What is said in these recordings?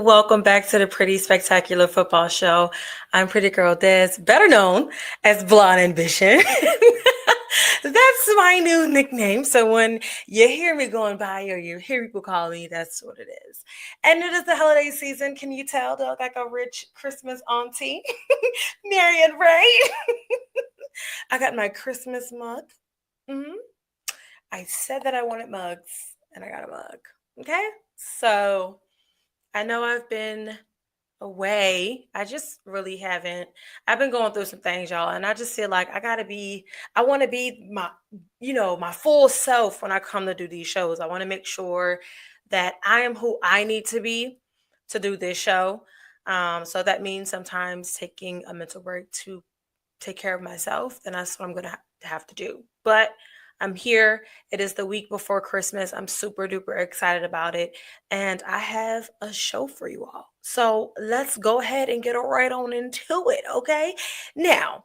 welcome back to the Pretty Spectacular Football Show. I'm Pretty Girl Des, better known as Blonde Ambition. That's my new nickname. So when you hear me going by or you hear people call me, that's what it is. And it is the holiday season. Can you tell? Do I look like a rich Christmas auntie? Marion Ray. I got my Christmas mug. Mm-hmm. I said that I wanted mugs, and I got a mug. Okay? So I know I've been away. I just really haven't. I've been going through some things, y'all, and I just feel like I want to be my full self when I come to do these shows. I want to make sure that I am who I need to be to do this show. So that means sometimes taking a mental break to take care of myself, then that's what I'm going to have to do. But I'm here. It is the week before Christmas. I'm super duper excited about it. And I have a show for you all. So let's go ahead and get right on into it, okay? Now,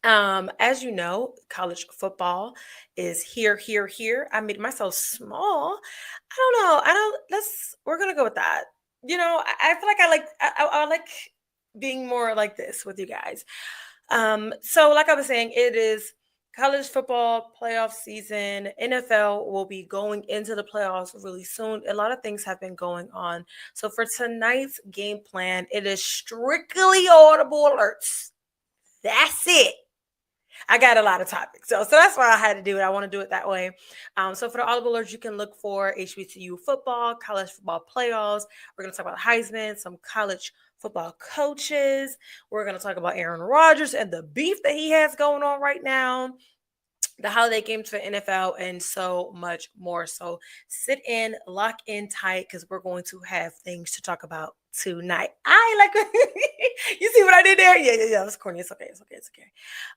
as you know, college football is here. I made myself small. I don't know. We're gonna go with that. I feel like I like being more like this with you guys. So like I was saying, it is college football playoff season. NFL will be going into the playoffs really soon. A lot of things have been going on. So for tonight's game plan, it is strictly audible alerts. That's it. I got a lot of topics. So that's why I had to do it. I want to do it that way. So for the audible alerts, you can look for HBCU football, college football playoffs. We're going to talk about Heisman, some college football coaches. We're going to talk about Aaron Rodgers and the beef that he has going on right now, the holiday games for NFL, and so much more. So sit in, lock in tight, because we're going to have things to talk about tonight. I like you see what I did there? Yeah. It's corny. It's okay.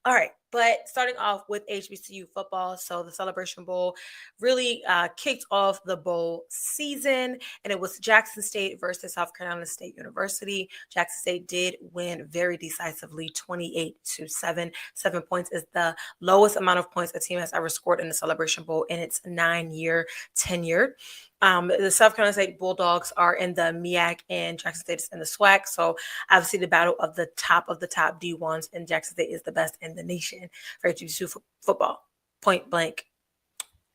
All right. But starting off with HBCU football. So the Celebration Bowl really kicked off the bowl season, and it was Jackson State versus South Carolina State University. Jackson State did win very decisively, 28-7. 7 points is the lowest amount of points a team has ever scored in the Celebration Bowl in its 9-year tenure. The South Carolina State Bulldogs are in the MEAC and Jackson State is in the SWAC. So obviously the battle of the top D1s, and Jackson State is the best in the nation for HBCU football. Point blank.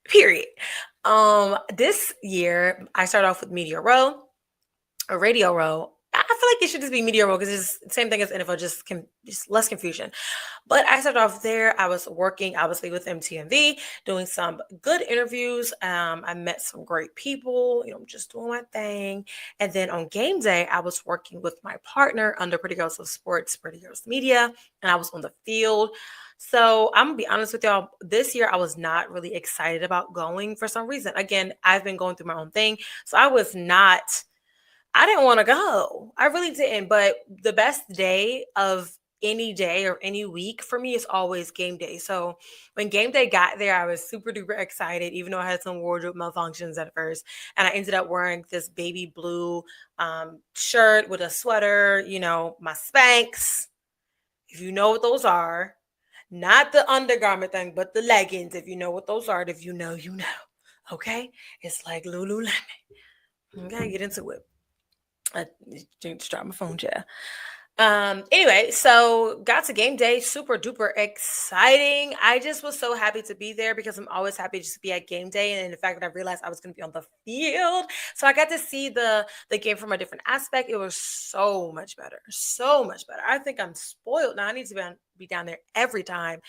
Period. This year I started off with Media Row, or Radio Row. I feel like it should just be Media Row because it's the same thing as NFL, just less confusion. But I started off there. I was working, obviously, with MTMV, doing some good interviews. I met some great people, just doing my thing. And then on game day, I was working with my partner under Pretty Girls of Sports, Pretty Girls Media, and I was on the field. So I'm going to be honest with y'all. This year, I was not really excited about going for some reason. Again, I've been going through my own thing. So I didn't want to go. I really didn't. But the best day of any day or any week for me is always game day. So when game day got there, I was super duper excited, even though I had some wardrobe malfunctions at first. And I ended up wearing this baby blue shirt with a sweater, my Spanx, if you know what those are. Not the undergarment thing, but the leggings, if you know what those are. If you know, you know. Okay? It's like Lululemon. Okay, get into it. I just dropped my phone, yeah. Anyway, so got to game day, super duper exciting. I just was so happy to be there because I'm always happy just to be at game day, and the fact that I realized I was going to be on the field, so I got to see the game from a different aspect. It was so much better. I think I'm spoiled now. I need to be down there every time.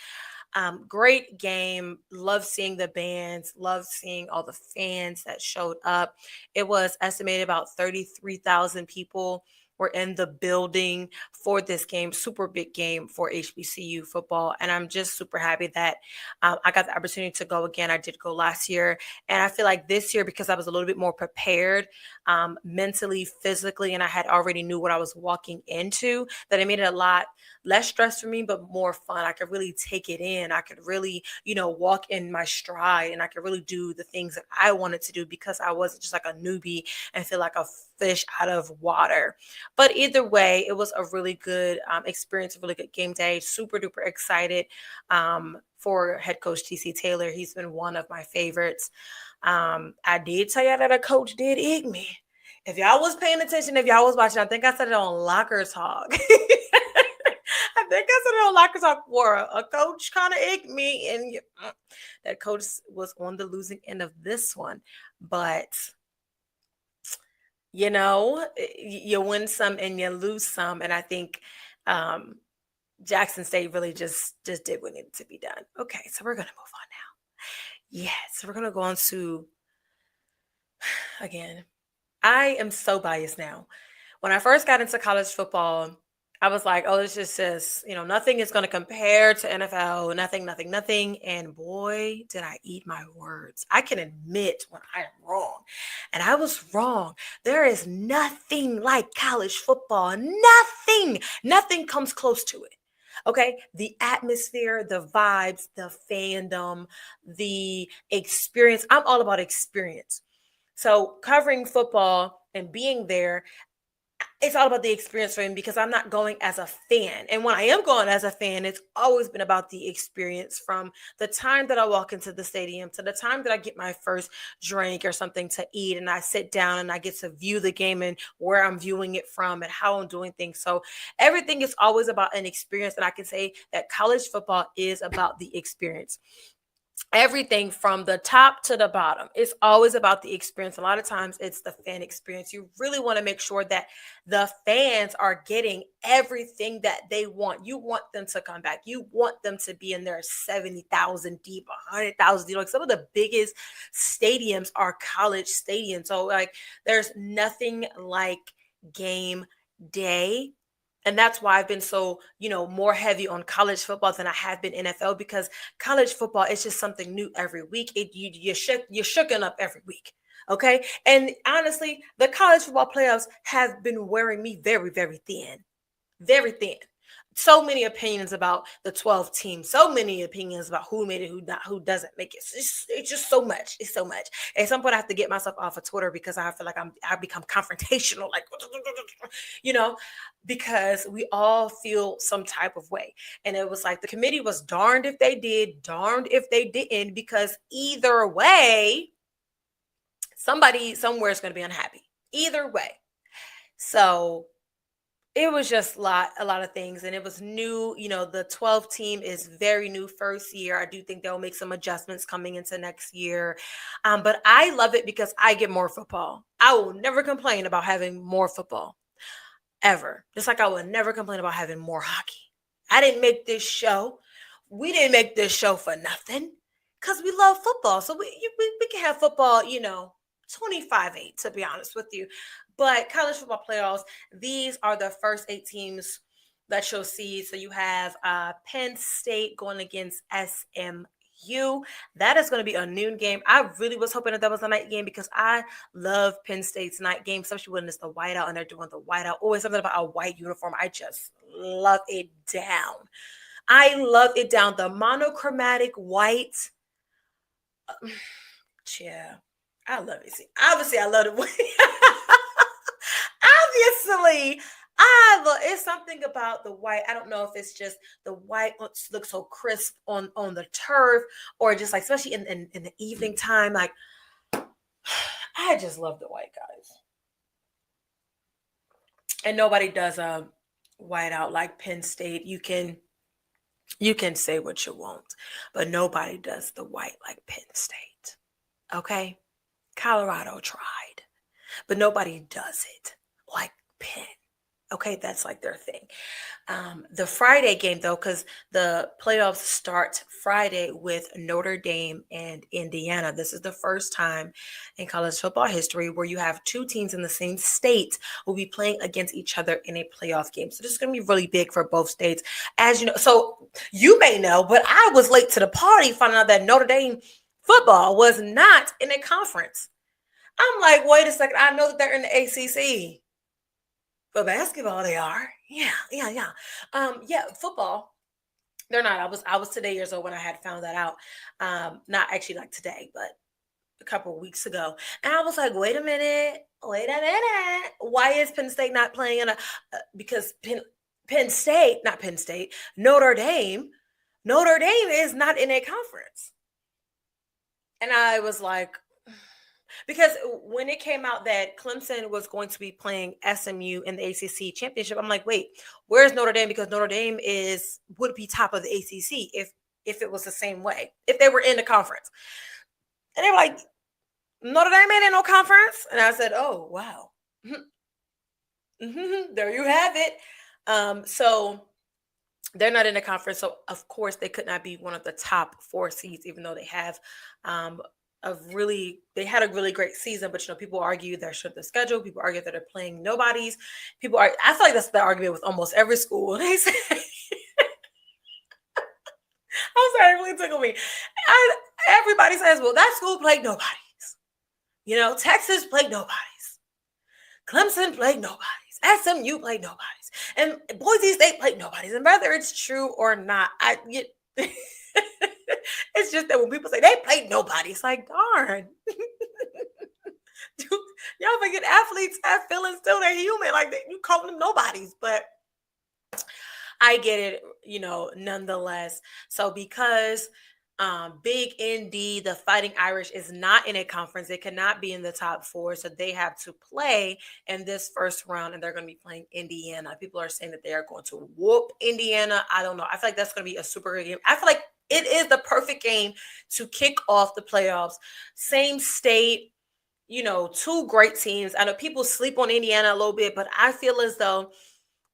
Great game. Love seeing the bands. Love seeing all the fans that showed up. It was estimated about 33,000 people were in the building for this game. Super big game for HBCU football. And I'm just super happy that I got the opportunity to go again. I did go last year. And I feel like this year, because I was a little bit more prepared mentally, physically, and I had already knew what I was walking into, that it made it a lot less stress for me, but more fun. I could really take it in. I could really, walk in my stride, and I could really do the things that I wanted to do because I wasn't just like a newbie and feel like a fish out of water. But either way, it was a really good experience, a really good game day. Super duper excited for head coach TC Taylor. He's been one of my favorites. I did tell you that a coach did egg me. If y'all was paying attention, if y'all was watching, I think I said it on Locker Talk. I think I said it on Locker Talk where a coach kind of egged me, and that coach was on the losing end of this one. But you win some and you lose some, and I think Jackson State really just did what needed to be done. Okay, so we're gonna move on now. Yes, we're gonna go on to again. I am so biased now. When I first got into college football, I was like, oh, it's just, nothing is going to compare to NFL, nothing, nothing, nothing. And boy, did I eat my words. I can admit when I am wrong. And I was wrong. There is nothing like college football. Nothing. Nothing comes close to it. Okay. The atmosphere, the vibes, the fandom, the experience. I'm all about experience. So covering football and being there, it's all about the experience for me because I'm not going as a fan. And when I am going as a fan, it's always been about the experience from the time that I walk into the stadium to the time that I get my first drink or something to eat and I sit down and I get to view the game and where I'm viewing it from and how I'm doing things. So everything is always about an experience. And I can say that college football is about the experience. Everything from the top to the bottom. It's always about the experience. A lot of times it's the fan experience. You really want to make sure that the fans are getting everything that they want. You want them to come back. You want them to be in there 70,000 deep, 100,000 deep. Like some of the biggest stadiums are college stadiums. So there's nothing like game day. And that's why I've been so, more heavy on college football than I have been NFL, because college football is just something new every week. You're shooken up every week. Okay. And honestly, the college football playoffs have been wearing me very, very thin. Very thin. So many opinions about the 12 teams, so many opinions about who made it, who doesn't make it. It's just so much. It's so much. At some point, I have to get myself off of Twitter because I feel like I become confrontational, like, because we all feel some type of way. And it was like the committee was darned if they did, darned if they didn't, because either way, somebody somewhere is going to be unhappy. Either way. So it was just a lot of things, and it was new. The 12 team is very new first year. I do think they'll make some adjustments coming into next year, but I love it because I get more football. I will never complain about having more football ever. Just like I would never complain about having more hockey. I didn't make this show. We didn't make this show for nothing because we love football. So we can have football, 25-8, to be honest with you. But college football playoffs, these are the first 8 teams that you'll see. So you have Penn State going against SMU. That is going to be a noon game. I really was hoping that was a night game because I love Penn State's night game, especially when it's the whiteout and they're doing the whiteout. Always something about a white uniform. I just love it down. I love it down. The monochromatic white. Yeah, I love it. See, obviously, I love it. Obviously, it's something about the white. I don't know if it's just the white looks so crisp on the turf, or just like, especially in the evening time. Like, I just love the white guys, and nobody does a white out like Penn State. You can say what you want, but nobody does the white like Penn State. Okay, Colorado tried, but nobody does it like Penn. Okay, that's like their thing. The Friday game, though, because the playoffs start Friday with Notre Dame and Indiana. This is the first time in college football history where you have 2 teams in the same state will be playing against each other in a playoff game. So this is going to be really big for both states. As you know, so you may know, but I was late to the party finding out that Notre Dame football was not in a conference. I'm like, wait a second. I know that they're in the ACC. But basketball, they are. Yeah. Football, they're not. I was today years old when I had found that out. Not actually like today, but a couple of weeks ago. And I was like, wait a minute. Why is Penn State not playing in because Penn State, not Penn State, Notre Dame is not in a conference. And I was like, Because when it came out that Clemson was going to be playing SMU in the ACC championship, I'm like, wait, where's Notre Dame? Because Notre Dame would be top of the ACC if it was the same way, if they were in the conference. And they were like, Notre Dame ain't in no conference. And I said, oh, wow. There you have it. So they're not in the conference. So, of course, they could not be one of the top 4 seeds, even though they have they had a really great season. But, people argue their strength of schedule. People argue that they're playing nobodies. I feel like that's the argument with almost every school. They say, I'm sorry, it really tickled me. Everybody says, well, that school played nobodies. Texas played nobodies. Clemson played nobodies. SMU played nobodies. And Boise State played nobodies. And whether it's true or not, it's just that when people say they played nobody, it's like, darn. Y'all forget athletes have feelings too. They're human. Like, you call them nobodies. But I get it, nonetheless. So because Big ND, the Fighting Irish, is not in a conference, they cannot be in the top 4, so they have to play in this first round, and they're going to be playing Indiana. People are saying that they are going to whoop Indiana. I don't know. I feel like that's going to be a super good game. I feel like it is the perfect game to kick off the playoffs. Same state, 2 great teams. I know people sleep on Indiana a little bit, but I feel as though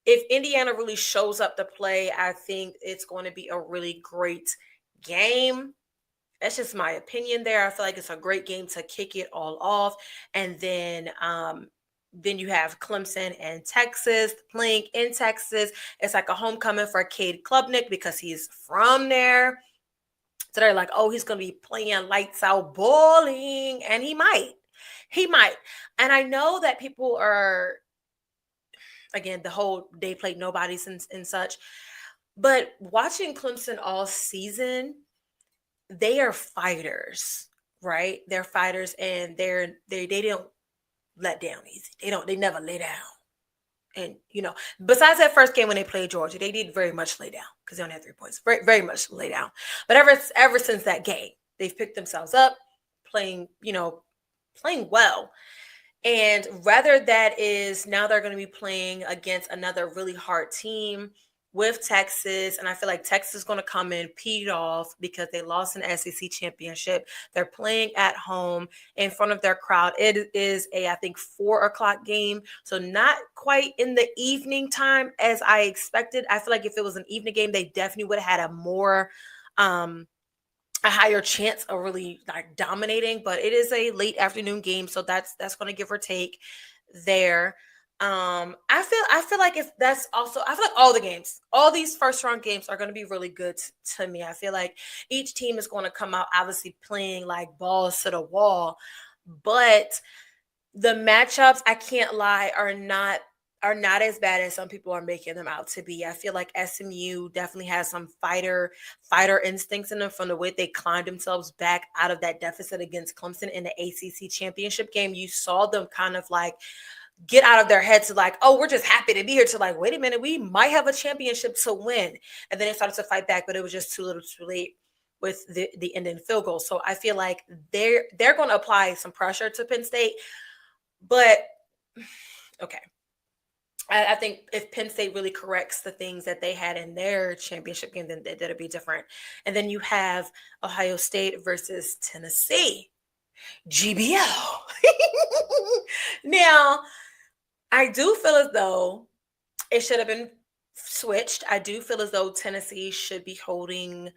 if Indiana really shows up to play, I think it's going to be a really great game. That's just my opinion there. I feel like it's a great game to kick it all off. And then you have Clemson and Texas playing in Texas. It's like a homecoming for Cade Klubnik because he's from there. So they're like, oh, he's going to be playing lights out bowling. And he might. And I know that people are, again, the whole they played nobodies and such. But watching Clemson all season, they are fighters, right? They're fighters, and they don't let down easy. They never lay down. And besides that first game when they played Georgia, they did very much lay down because they only had 3 points. Very, very much lay down. But ever since that game, they've picked themselves up, playing well. And rather that is now they're going to be playing against another really hard team with Texas. And I feel like Texas is going to come in peed off because they lost an SEC championship. They're playing at home in front of their crowd. It is I think 4:00 game. So not quite in the evening time as I expected. I feel like if it was an evening game, they definitely would have had a higher chance of really like dominating, but it is a late afternoon game. So that's going to give or take there. I feel like I feel like all these first round games are going to be really good to me. I feel like each team is going to come out obviously playing like balls to the wall, but the matchups, I can't lie, are not as bad as some people are making them out to be. I feel like SMU definitely has some fighter instincts in them from the way they climbed themselves back out of that deficit against Clemson in the ACC championship game. You saw them kind of like get out of their heads to like, oh, we're just happy to be here, to like, wait a minute, we might have a championship to win. And then they started to fight back, but it was just too little too late with the ending field goal. So I feel like they're going to apply some pressure to Penn State. But okay. I think if Penn State really corrects the things that they had in their championship game, then that'll be different. And then you have Ohio State versus Tennessee. GBL. Now, I do feel as though it should have been switched. I do feel as though Tennessee should be holding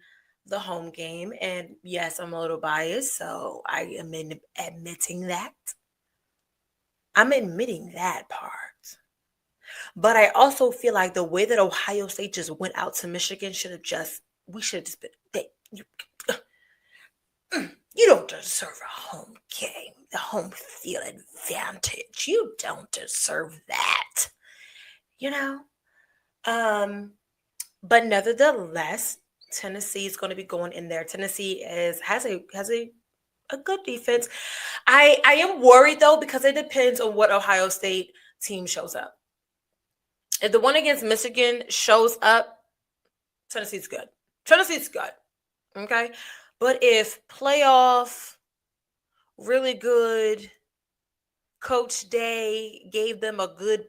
the home game. And yes, I'm a little biased, so I am admitting that. I'm admitting that part. But I also feel like the way that Ohio State just went out to Michigan we should have just been, you don't deserve a home game, the home field advantage. You don't deserve that, But nevertheless, Tennessee is going to be going in there. Tennessee has a good defense. I am worried though, because it depends on what Ohio State team shows up. If the one against Michigan shows up, Tennessee's good. Okay. But if playoff really good coach day, gave them a good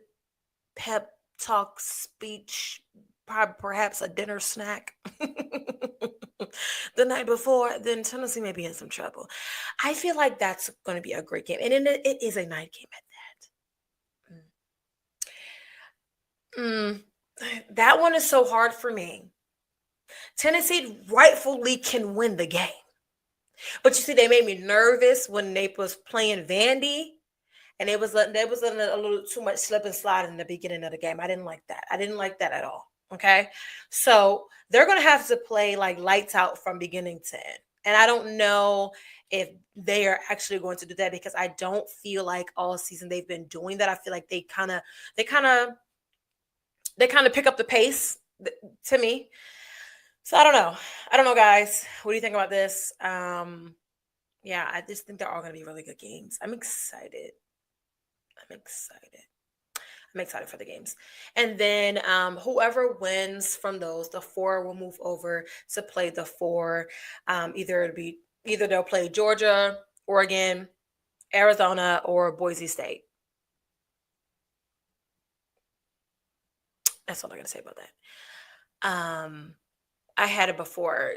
pep talk speech, perhaps a dinner snack the night before, then Tennessee may be in some trouble. I feel like that's going to be a great game. And it is a night game at that. That one is so hard for me. Tennessee rightfully can win the game. But you see, they made me nervous when they was playing Vandy. And it was there was a little too much slip and slide in the beginning of the game. I didn't like that. I didn't like that at all. Okay. So they're gonna have to play like lights out from beginning to end. And I don't know if they are actually going to do that because I don't feel like all season they've been doing that. I feel like they kind of pick up the pace to me. So I don't know. I don't know, guys. What do you think about this? Yeah, I just think they're all gonna be really good games. I'm excited. I'm excited. I'm excited for the games. And then whoever wins from those, the four will move over to play the four. Either they'll play Georgia, Oregon, Arizona, or Boise State. That's all I gotta say about that. I had it before.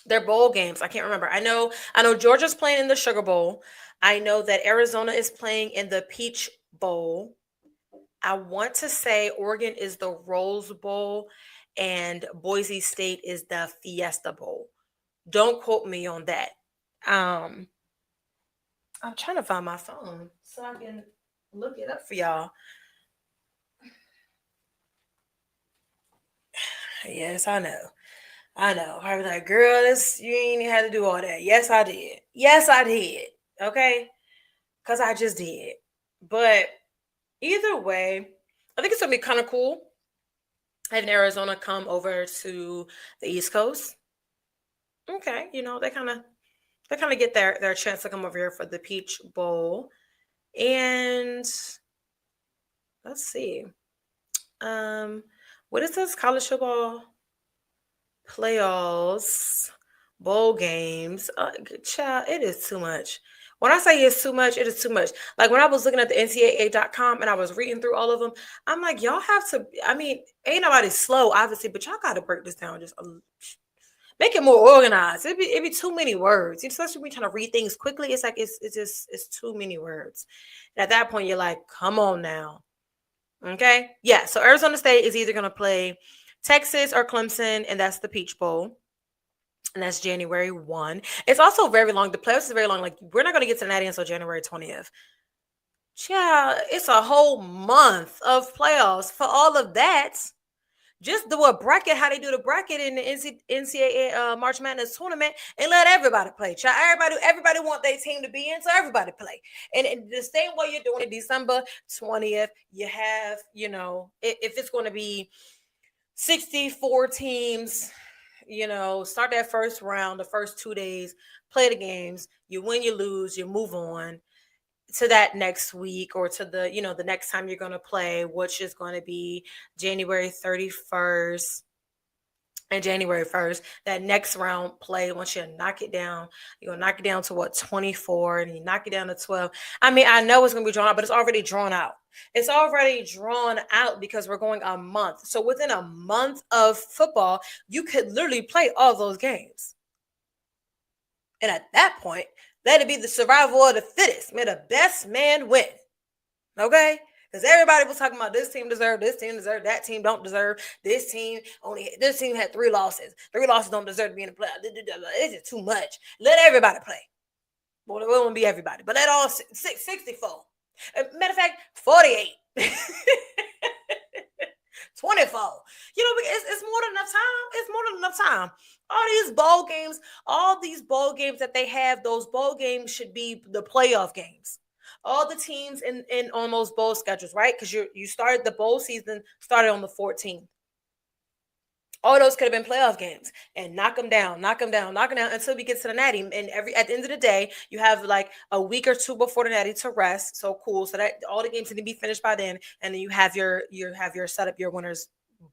Their bowl games. I can't remember. I know Georgia's playing in the Sugar Bowl. I know that Arizona is playing in the Peach Bowl. I want to say Oregon is the Rose Bowl and Boise State is the Fiesta Bowl. Don't quote me on that. Um, I'm trying to find my phone so I can look it up for y'all. Yes, I know. I know. I was like, girl, this you ain't had to do all that. Yes, I did. Yes, I did. Okay. Cause I just did. But either way, I think it's gonna be kind of cool having Arizona come over to the East Coast. Okay, they kind of get their chance to come over here for the Peach Bowl. And let's see. Um, what is this college football playoffs, bowl games? Child, it is too much. When I say it's too much, it is too much. Like when I was looking at the NCAA.com and I was reading through all of them, I'm like, y'all have to. I mean, ain't nobody slow, obviously, but y'all got to break this down just make it more organized. It'd be too many words, especially when you're trying to read things quickly. It's like it's too many words. And at that point, you're like, come on now. Okay. Yeah. So Arizona State is either going to play Texas or Clemson, and that's the Peach Bowl. And that's January 1. It's also very long. The playoffs is very long. Like, we're not going to get to that until January 20th. Yeah, it's a whole month of playoffs for all of that. Just do a bracket, how they do the bracket in the NCAA March Madness tournament, and let everybody play. Everybody want their team to be in, so everybody play. And the same way you're doing it, December 20th, you have, if it's going to be 64 teams, start that first round, the first 2 days, play the games, you win, you lose, you move on to that next week or to the next time you're going to play, which is going to be January 31st and January 1st. That next round play, once you knock it down, you're going to knock it down to 24, and you knock it down to 12. I mean, I know it's going to be drawn out, but it's already drawn out. It's already drawn out because we're going a month. So within a month of football, you could literally play all those games. And at that point, let it be the survival of the fittest. May the best man win. Okay? Because everybody was talking about this team deserved, that team don't deserve, this team had 3 losses. 3 losses don't deserve to be in the playoffs. It's just too much. Let everybody play. Well, it won't be everybody, but let all 64. Matter of fact, 48. 24. It's more than enough time. It's more than enough time. All these bowl games that they have, those bowl games should be the playoff games. All the teams in on those bowl schedules, right? Because you started the bowl season started on the 14th. All those could have been playoff games, and knock them down until we get to the Natty. And at the end of the day, you have like a week or two before the Natty to rest. So cool. So that all the games need to be finished by then, and then you have your set up your winners.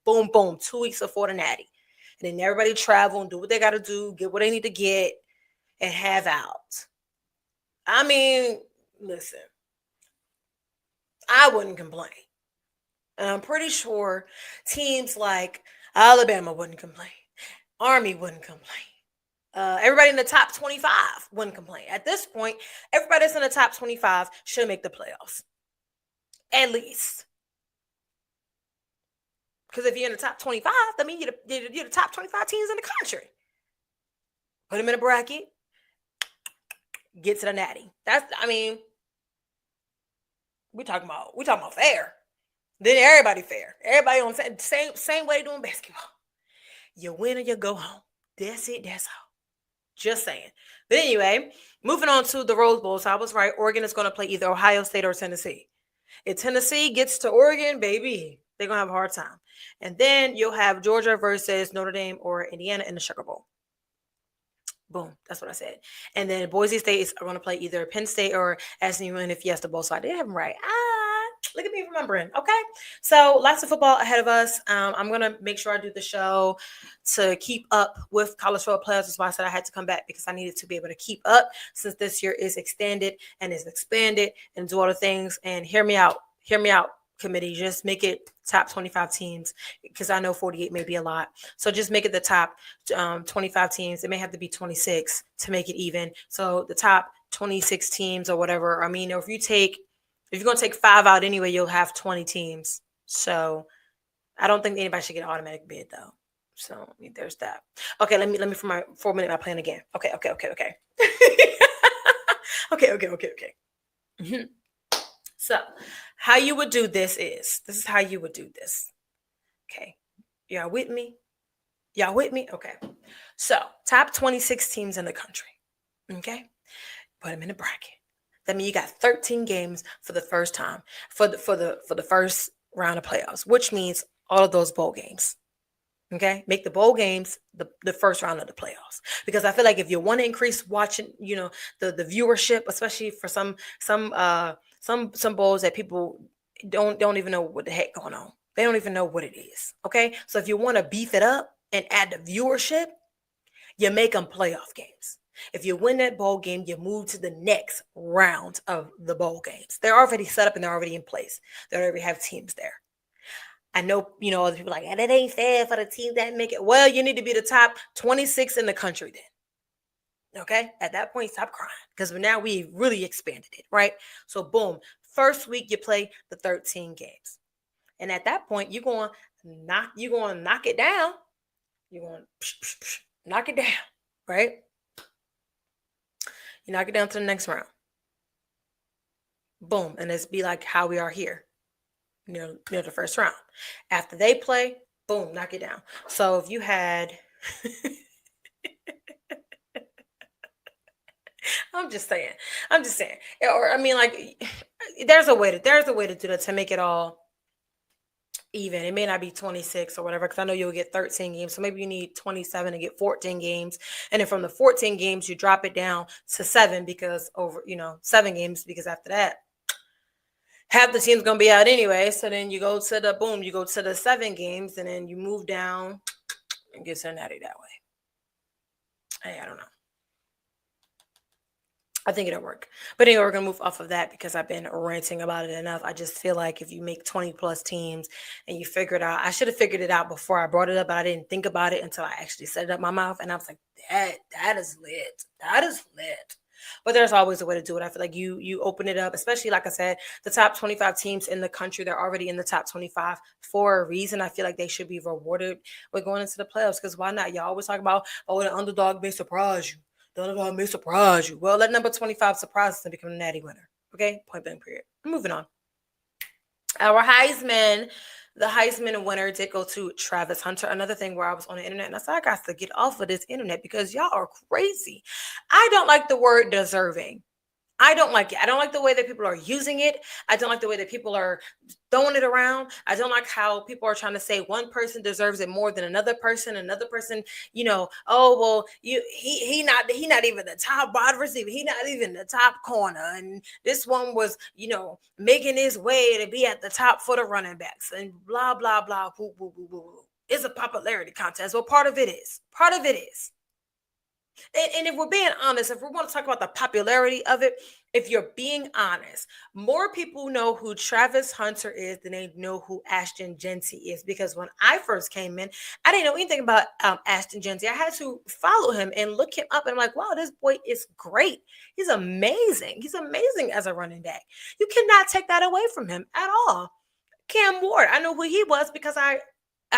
Boom, boom. 2 weeks before the Natty, and then everybody travel and do what they got to do, get what they need to get, and have out. I mean, listen, I wouldn't complain. And I'm pretty sure teams like Alabama wouldn't complain. Army wouldn't complain. Everybody in the top 25 wouldn't complain. At this point, everybody that's in the top 25 should make the playoffs. At least. Because if you're in the top 25, that means you're the top 25 teams in the country. Put them in a bracket. Get to the natty. we talking about fair. Then everybody fair. Everybody on the same way doing basketball. You win or you go home. That's it. That's all. Just saying. But anyway, moving on to the Rose Bowl. So I was right. Oregon is going to play either Ohio State or Tennessee. If Tennessee gets to Oregon, baby, they're going to have a hard time. And then you'll have Georgia versus Notre Dame or Indiana in the Sugar Bowl. Boom. That's what I said. And then Boise State is going to play either Penn State or SMU in the Fiesta Bowl. So I did have them right. Look at me remembering. Okay. So lots of football ahead of us. I'm going to make sure I do the show to keep up with college football playoffs. That's why I said I had to come back, because I needed to be able to keep up since this year is extended and is expanded and do all the things. And hear me out, committee. Just make it top 25 teams, because I know 48 may be a lot. So just make it the top 25 teams. It may have to be 26 to make it even. So the top 26 teams or whatever. I mean, if you're going to take 5 out anyway, you'll have 20 teams. So I don't think anybody should get an automatic bid, though. So I mean, there's that. Okay, let me for my 4-minute my plan again. Okay. okay. Okay. Mm-hmm. So how you would do this is how you would do this. Okay. Y'all with me? Okay. So top 26 teams in the country. Okay. Put them in a bracket. That means you got 13 games for the first time for the first round of playoffs, which means all of those bowl games. Okay, make the bowl games the first round of the playoffs, because I feel like if you want to increase watching, the viewership, especially for some bowls that people don't even know what the heck going on. They don't even know what it is. Okay, so if you want to beef it up and add the viewership, you make them playoff games. If you win that bowl game, you move to the next round of the bowl games. They're already set up and they're already in place. They already have teams there. I know, other people are like, that ain't fair for the team that make it. Well, you need to be the top 26 in the country then. Okay? At that point, stop crying, because now we really expanded it, right? So boom, first week you play the 13 games. And at that point, you're going to knock it down. You're going to knock it down, right? You knock it down to the next round. Boom. And it's be like how we are here near the first round. After they play, boom, knock it down. So if you had I'm just saying. Or I mean, like, there's a way to do that to make it all even. It may not be 26 or whatever, because I know you'll get 13 games. So maybe you need 27 to get 14 games. And then from the 14 games, you drop it down to 7 because 7 games, because after that, half the team's going to be out anyway. So then you go to the 7 games, and then you move down and get to natty that way. Hey, I don't know. I think it'll work. But anyway, we're going to move off of that because I've been ranting about it enough. I just feel like if you make 20 plus teams and you figure it out, I should have figured it out before I brought it up, but I didn't think about it until I actually said it up my mouth. And I was like, that is lit. That is lit. But there's always a way to do it. I feel like you open it up, especially, like I said, the top 25 teams in the country, they're already in the top 25 for a reason. I feel like they should be rewarded with going into the playoffs, because why not? Y'all always talk about, the underdog may surprise you. The underdog may surprise you. Well, let number 25 surprise us and become a natty winner. Okay? Point blank period. Moving on. Our Heisman, the Heisman winner did go to Travis Hunter. Another thing where I was on the internet and I said, I got to get off of this internet because y'all are crazy. I don't like the word deserving. I don't like it. I don't like the way that people are using it. I don't like the way that people are throwing it around. I don't like how people are trying to say one person deserves it more than another person. Another person, he not even the top wide receiver. He not even the top corner. And this one was, making his way to be at the top for the running backs and blah, blah, blah. Woo, woo, woo, woo. It's a popularity contest. Well, part of it is. And if we're being honest, if we want to talk about the popularity of it, if you're being honest, more people know who Travis Hunter is than they know who Ashton Genty is. Because when I first came in, I didn't know anything about Ashton Genty. I had to follow him and look him up. And I'm like, wow, this boy is great. He's amazing. He's amazing as a running back. You cannot take that away from him at all. Cam Ward, I know who he was because I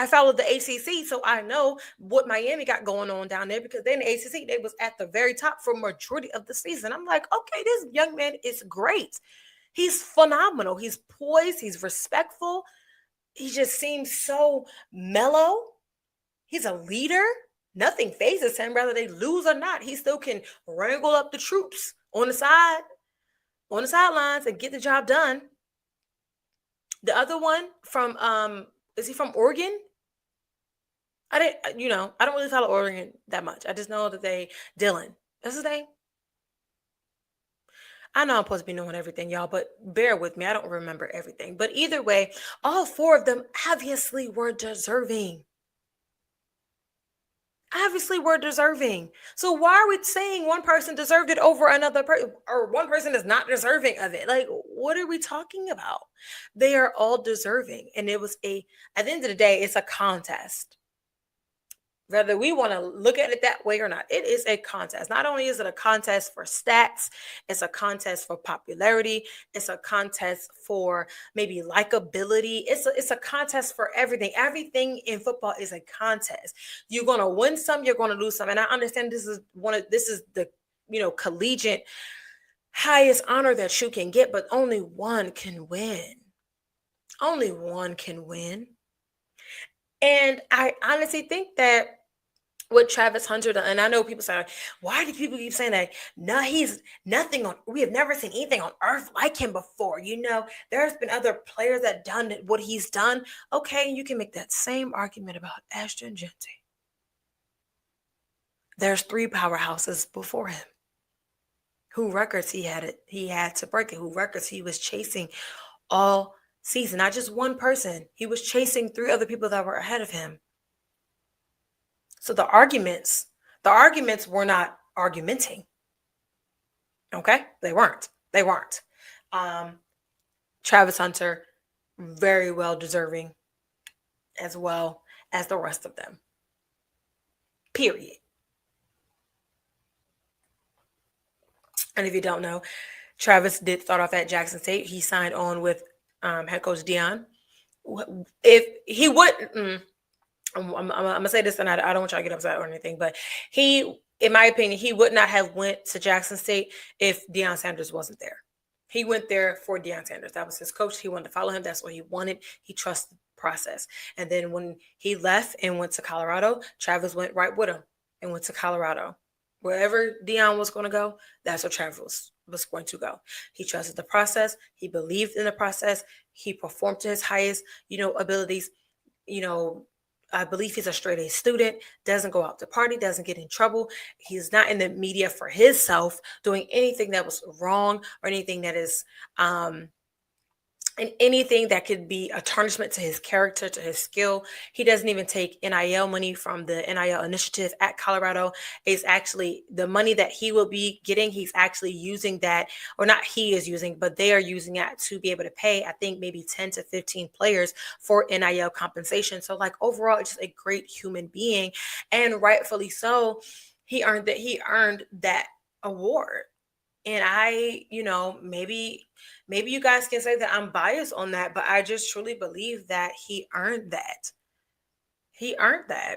followed the ACC, so I know what Miami got going on down there because they in the ACC, they was at the very top for majority of the season. I'm like, okay, this young man is great. He's phenomenal. He's poised. He's respectful. He just seems so mellow. He's a leader. Nothing phases him, whether they lose or not. He still can wrangle up the troops on the sidelines, and get the job done. The other one from is he from Oregon? I don't really follow Oregon that much. I just know that Dylan. That's his name. I know I'm supposed to be knowing everything, y'all, but bear with me. I don't remember everything. But either way, all four of them obviously were deserving. Obviously, were deserving. So why are we saying one person deserved it over another person, or one person is not deserving of it? Like, what are we talking about? They are all deserving, and it was at the end of the day, it's a contest. Whether we want to look at it that way or not, it is a contest. Not only is it a contest for stats, it's a contest for popularity, it's a contest for maybe likability. It's a contest for everything. Everything in football is a contest. You're gonna win some, you're gonna lose some. And I understand this is the collegiate highest honor that you can get, but only one can win. Only one can win. And I honestly think that what Travis Hunter done, and I know people say, why do people keep saying that? No, he's nothing on. We have never seen anything on earth like him before. There's been other players that done what he's done. Okay, you can make that same argument about Ashton Genty. There's 3 powerhouses before him. Who records he had to break it? Who records he was chasing all season? Not just one person. He was chasing 3 other people that were ahead of him. So the arguments were not argumenting. Okay? They weren't. Travis Hunter, very well deserving, as well as the rest of them. Period. And if you don't know, Travis did start off at Jackson State. He signed on with head coach Deion. If he wouldn't, I'm gonna say this, and I don't want y'all to get upset or anything, but he, in my opinion, he would not have went to Jackson State if Deion Sanders wasn't there. He went there for Deion Sanders. That was his coach. He wanted to follow him. That's what he wanted. He trusted the process. And then when he left and went to Colorado, Travis went right with him and went to Colorado. Wherever Deion was going to go, that's where Travis was going to go. He trusted the process. He believed in the process. He performed to his highest, abilities. I believe he's a straight A student, doesn't go out to party, doesn't get in trouble. He's not in the media for himself doing anything that was wrong or anything that is and anything that could be a tarnishment to his character, to his skill. He doesn't even take NIL money from the NIL initiative at Colorado. It's actually the money that he will be getting. He's actually using that, or not he is using, but they are using that to be able to pay, I think, maybe 10 to 15 players for NIL compensation. So overall, it's just a great human being, and rightfully so. He earned that award. And I, maybe you guys can say that I'm biased on that, but I just truly believe that he earned that. He earned that.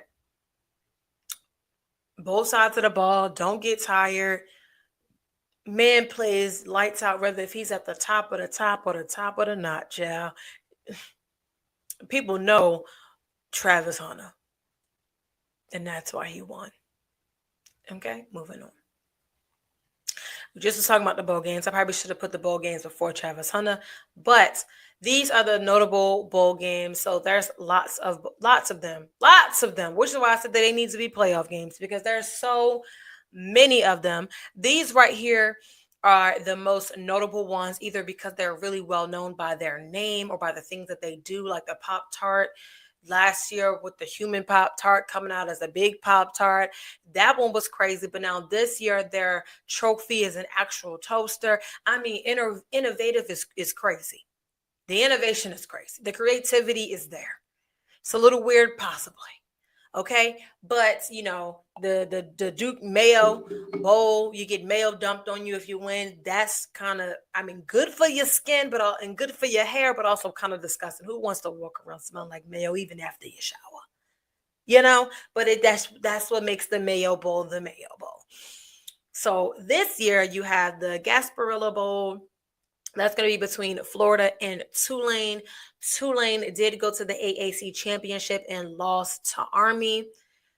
Both sides of the ball, don't get tired. Man plays lights out, whether if he's at the top of the top or the top of the notch, yeah. People know Travis Hunter. And that's why he won. Okay, moving on. We just was talking about the bowl games. I probably should have put the bowl games before Travis Hunter, but these are the notable bowl games. So there's lots of them, which is why I said that they need to be playoff games, because there's so many of them. These right here are the most notable ones, either because they're really well known by their name or by the things that they do, like the Pop-Tart. last year with the human Pop Tart coming out as a big Pop Tart. That one was crazy. But now this year, their trophy is an actual toaster. I mean, innovative is crazy. The innovation is crazy. The creativity is there. It's a little weird, possibly. Okay, but the Duke Mayo Bowl, you get mayo dumped on you if you win. That's kind of, I mean, good for your skin, but and good for your hair, but also kind of disgusting. Who wants to walk around smelling like mayo even after you shower? But that's what makes the Mayo Bowl the Mayo Bowl. So this year you have the Gasparilla Bowl. That's going to be between Florida and Tulane. Tulane did go to the AAC championship and lost to Army.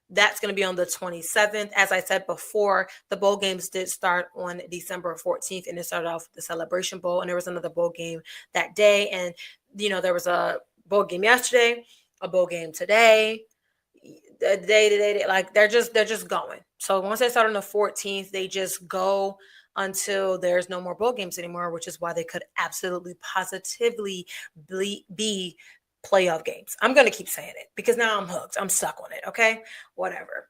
That's going to be on the 27th. As I said before, the bowl games did start on December 14th, and it started off with the Celebration Bowl, and there was another bowl game that day. And, there was a bowl game yesterday, a bowl game today. Like they're just going. So once they start on the 14th, they just go until there's no more bowl games anymore, which is why they could absolutely positively be playoff games. I'm going to keep saying it because now I'm hooked. I'm stuck on it. Okay, whatever.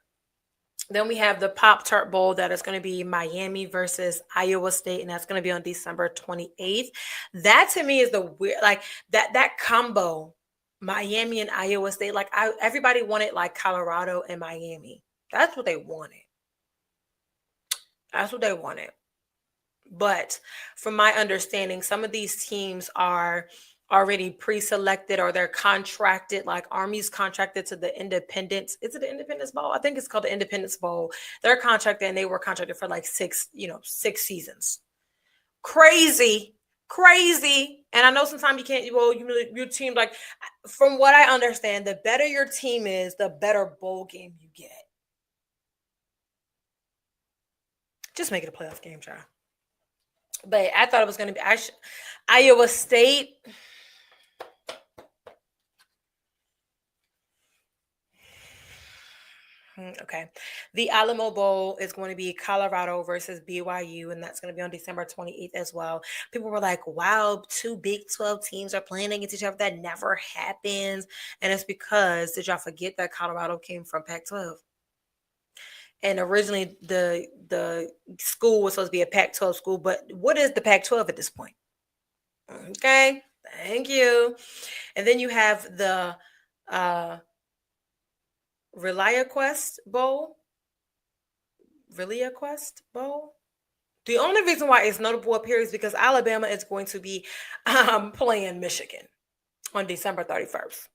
Then we have the Pop-Tart Bowl that is going to be Miami versus Iowa State, and that's going to be on December 28th. That to me is the weird, like that combo, Miami and Iowa State. Like everybody wanted like Colorado and Miami. That's what they wanted. That's what they wanted. But from my understanding, some of these teams are already pre-selected or they're contracted, like Army's contracted to the Independence. Is it the Independence Bowl? I think it's called the Independence Bowl. They're contracted and they were contracted for like six seasons. Crazy. And I know sometimes you can't, your team, like from what I understand, the better your team is, the better bowl game you get. Just make it a playoff game, child. But I thought it was going to be Iowa State. Okay. The Alamo Bowl is going to be Colorado versus BYU, and that's going to be on December 28th as well. People were like, wow, 2 Big 12 teams are playing against each other. That never happens. And it's because, did y'all forget that Colorado came from Pac-12? And originally the school was supposed to be a Pac-12 school, but what is the Pac-12 at this point? Okay, thank you. And then you have the ReliaQuest Bowl. The only reason why it's notable up here is because Alabama is going to be playing Michigan on December 31st.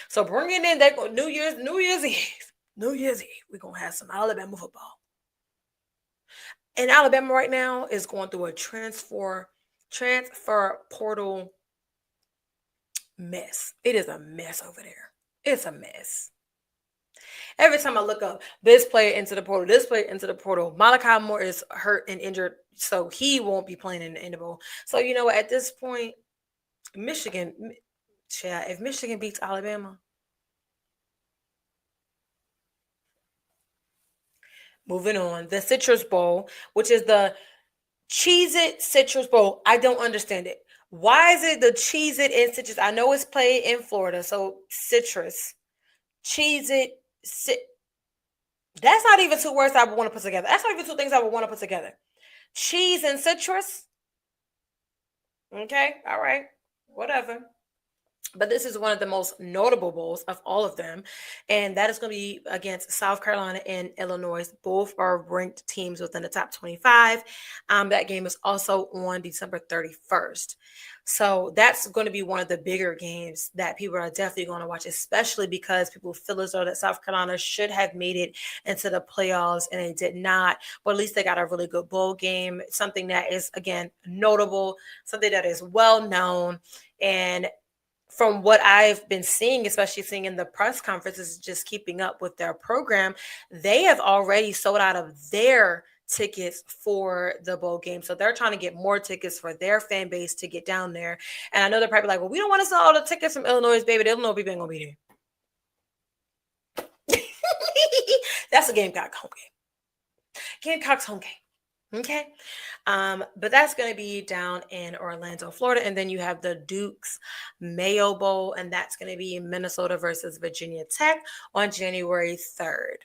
So bringing in that New Year's Eve, we're going to have some Alabama football. And Alabama right now is going through a transfer portal mess. It is a mess over there. It's a mess. Every time I look up this player into the portal, Malachi Moore is hurt and injured, so he won't be playing in the bowl. So you know what? At this point, if Michigan beats Alabama, moving on, the Citrus Bowl, which is the Cheez-It Citrus Bowl. I don't understand it. Why is it the Cheez-It and Citrus? I know it's played in Florida, so Citrus, Cheez-It. That's not even 2 words I would want to put together. That's not even 2 things I would want to put together. Cheese and citrus. Okay, all right, whatever. But this is one of the most notable bowls of all of them. And that is going to be against South Carolina and Illinois. Both are ranked teams within the top 25. That game is also on December 31st. So that's going to be one of the bigger games that people are definitely going to watch, especially because people feel as though that South Carolina should have made it into the playoffs and they did not. But at least they got a really good bowl game, something that is, again, notable, something that is well known. And from what I've been seeing, especially seeing in the press conferences, just keeping up with their program, they have already sold out of their tickets for the bowl game. So they're trying to get more tickets for their fan base to get down there. And I know they're probably like, well, we don't want to sell all the tickets from Illinois, baby. The Illinois people ain't going to be there. That's a Gamecock home game. Gamecock's home game. Okay. But that's going to be down in Orlando, Florida. And then you have the Duke's Mayo Bowl, and that's going to be Minnesota versus Virginia Tech on January 3rd.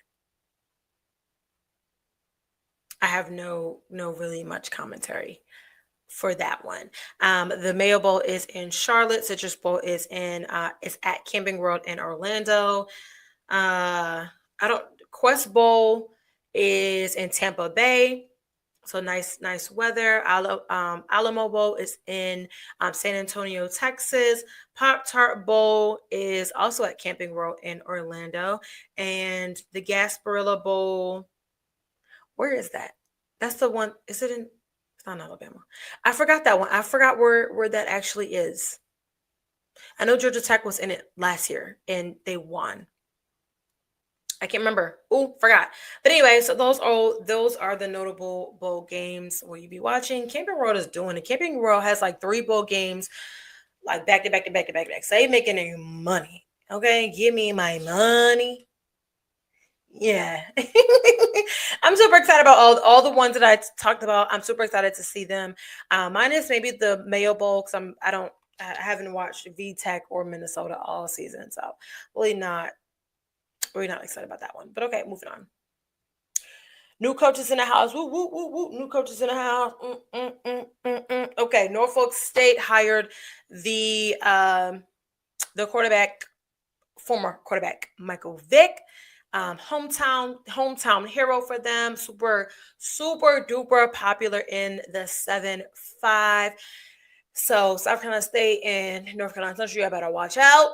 I have no really much commentary for that one. The Mayo Bowl is in Charlotte. Citrus Bowl is at Camping World in Orlando. I don't Quest Bowl is in Tampa Bay. So nice weather. Alamo Bowl is in San Antonio, Texas. Pop Tart Bowl is also at Camping World in Orlando. And the Gasparilla Bowl, where is that? That's the one. Is it in? It's not in Alabama. I forgot that one. I forgot where that actually is. I know Georgia Tech was in it last year and they won. I can't remember. Oh, forgot. But anyway, so those are the notable bowl games will you be watching. Camping World is doing it. Camping World has like 3 bowl games, like back to back to back to back to back. So they making their money. Okay, give me my money. Yeah. I'm super excited about all the ones that I talked about. I'm super excited to see them. Minus maybe the Mayo Bowl because I haven't watched V Tech or Minnesota all season, so really not excited about that one. But okay, moving on. New coaches in the house. Woo, woo, woo, woo. New coaches in the house. Okay, Norfolk State hired the quarterback, former quarterback Michael Vick. Hometown hero for them. Super duper popular in the 7-5. So South Carolina State and North Carolina Central, you better watch out.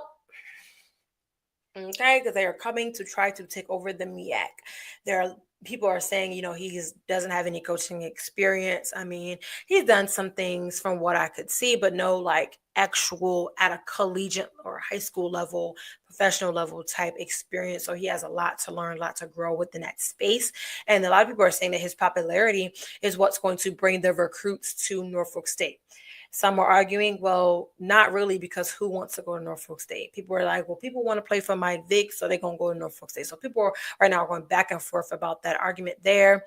Okay, because they are coming to try to take over the MEAC. People are saying, he doesn't have any coaching experience. I mean, he's done some things from what I could see, but no like actual at a collegiate or high school level, professional level type experience. So he has a lot to learn, a lot to grow within that space. And a lot of people are saying that his popularity is what's going to bring the recruits to Norfolk State. Some are arguing, well, not really, because who wants to go to Norfolk State? People are like, well, people want to play for Mike Vick, so they're going to go to Norfolk State. So people are right now going back and forth about that argument there.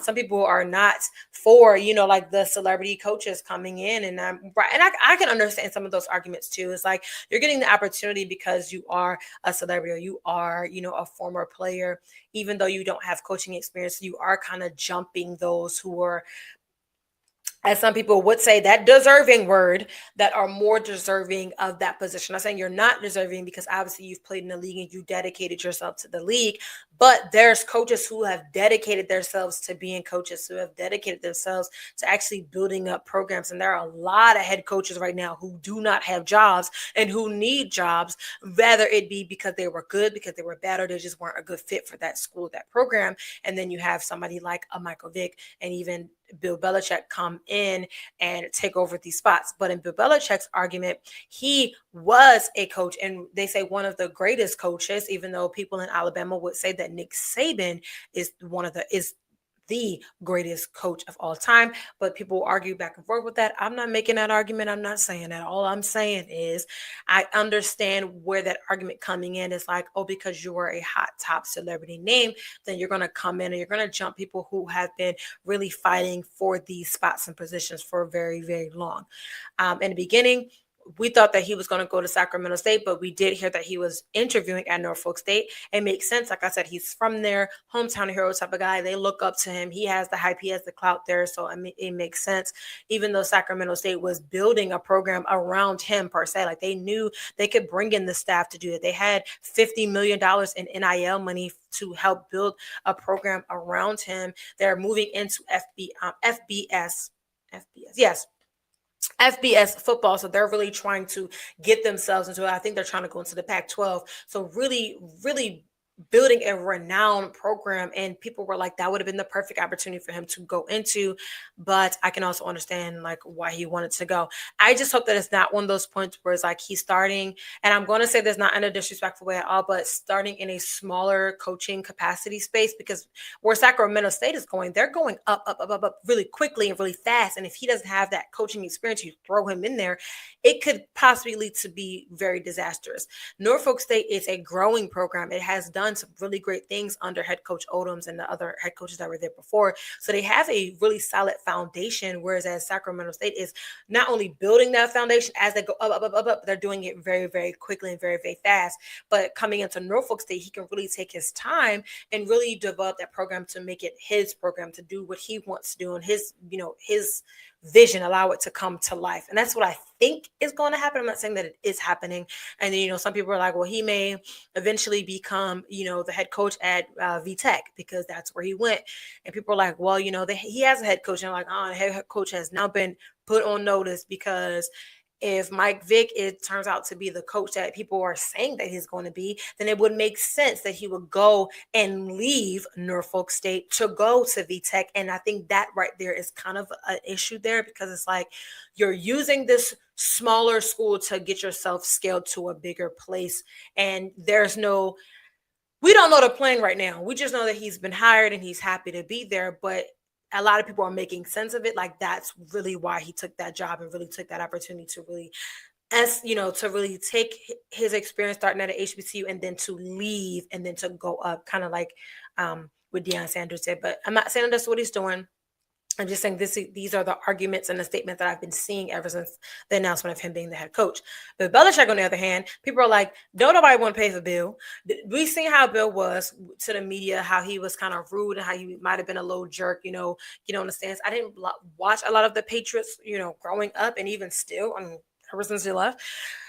Some people are not for, like the celebrity coaches coming in. And I can understand some of those arguments too. It's like you're getting the opportunity because you are a celebrity or you are, a former player. Even though you don't have coaching experience, you are kind of jumping those who are, as some people would say, that deserving word, that are more deserving of that position. I'm saying you're not deserving because obviously you've played in the league and you dedicated yourself to the league, but there's coaches who have dedicated themselves to being coaches, who have dedicated themselves to actually building up programs. And there are a lot of head coaches right now who do not have jobs and who need jobs, whether it be because they were good, because they were bad, or they just weren't a good fit for that school, that program. And then you have somebody like a Michael Vick and even Bill Belichick come in and take over these spots. But in Bill Belichick's argument, he was a coach, and they say one of the greatest coaches, even though people in Alabama would say that Nick Saban is the greatest coach of all time. But people argue back and forth with that. I'm not making that argument. I'm not saying that. All I'm saying is I understand where that argument coming in is like, oh, because you are a hot top celebrity name, then you're going to come in and you're going to jump people who have been really fighting for these spots and positions for very, very long. In the beginning, we thought that he was going to go to Sacramento State, but we did hear that he was interviewing at Norfolk State. It makes sense. Like I said, he's from there, hometown hero type of guy. They look up to him. He has the hype. He has the clout there. So, I mean, it makes sense. Even though Sacramento State was building a program around him per se, like they knew they could bring in the staff to do it. They had $50 million in NIL money to help build a program around him. They're moving into FBS. Yes. FBS football. So they're really trying to get themselves into it. I think they're trying to go into the Pac-12. So really, really building a renowned program, and people were like, that would have been the perfect opportunity for him to go into. But I can also understand like why he wanted to go. I just hope that it's not one of those points where it's like he's starting, and I'm going to say this not in a disrespectful way at all, but starting in a smaller coaching capacity space, because where Sacramento State is going, they're going up really quickly and really fast. And if he doesn't have that coaching experience, you throw him in there, it could possibly lead to be very disastrous. Norfolk State is a growing program. It has done done some really great things under head coach Odoms and the other head coaches that were there before. So they have a really solid foundation, whereas as Sacramento State is not only building that foundation as they go up, they're doing it very, very quickly and very, very fast. But coming into Norfolk State, he can really take his time and really develop that program to make it his program, to do what he wants to do, and his vision, allow it to come to life. And that's what I think is going to happen. I'm not saying that it is happening. And then, some people are like, well, he may eventually become, the head coach at VTech because that's where he went. And people are like, well, he has a head coach. And I'm like, the head coach has now been put on notice, because if Mike Vick, it turns out to be the coach that people are saying that he's going to be, then it would make sense that he would go and leave Norfolk State to go to VTech. And I think that right there is kind of an issue there, because it's like you're using this smaller school to get yourself scaled to a bigger place. And we don't know the plan right now. We just know that he's been hired and he's happy to be there. But a lot of people are making sense of it. Like, that's really why he took that job and really took that opportunity to really, to really take his experience starting at an HBCU and then to leave and then to go up, kind of like what Deion Sanders did. But I'm not saying that's what he's doing. I'm just saying these are the arguments and the statements that I've been seeing ever since the announcement of him being the head coach. But Belichick, on the other hand, people are like, don't nobody want to pay for Bill. We've seen how Bill was to the media, how he was kind of rude and how he might have been a little jerk, in the stands. I didn't watch a lot of the Patriots, growing up, and even still, ever since he left.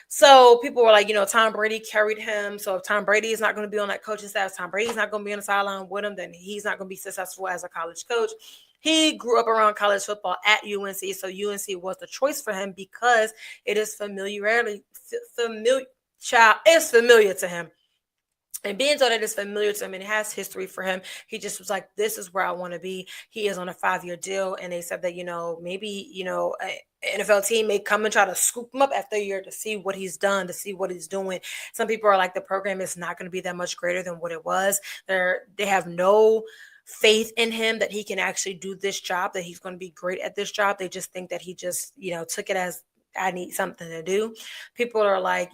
So people were like, Tom Brady carried him. So if Tom Brady is not going to be on that coaching staff, Tom Brady's not going to be on the sideline with him, then he's not going to be successful as a college coach. He grew up around college football at UNC, so UNC was the choice for him because it is familiar to him. And being told that it's familiar to him and it has history for him, he just was like, this is where I want to be. He is on a 5-year deal. And they said that, maybe, an NFL team may come and try to scoop him up after a year to see what he's done, to see what he's doing. Some people are like, the program is not going to be that much greater than what it was. They have no faith in him that he can actually do this job, that he's going to be great at this job. They just think that he just, took it as, I need something to do. People are like,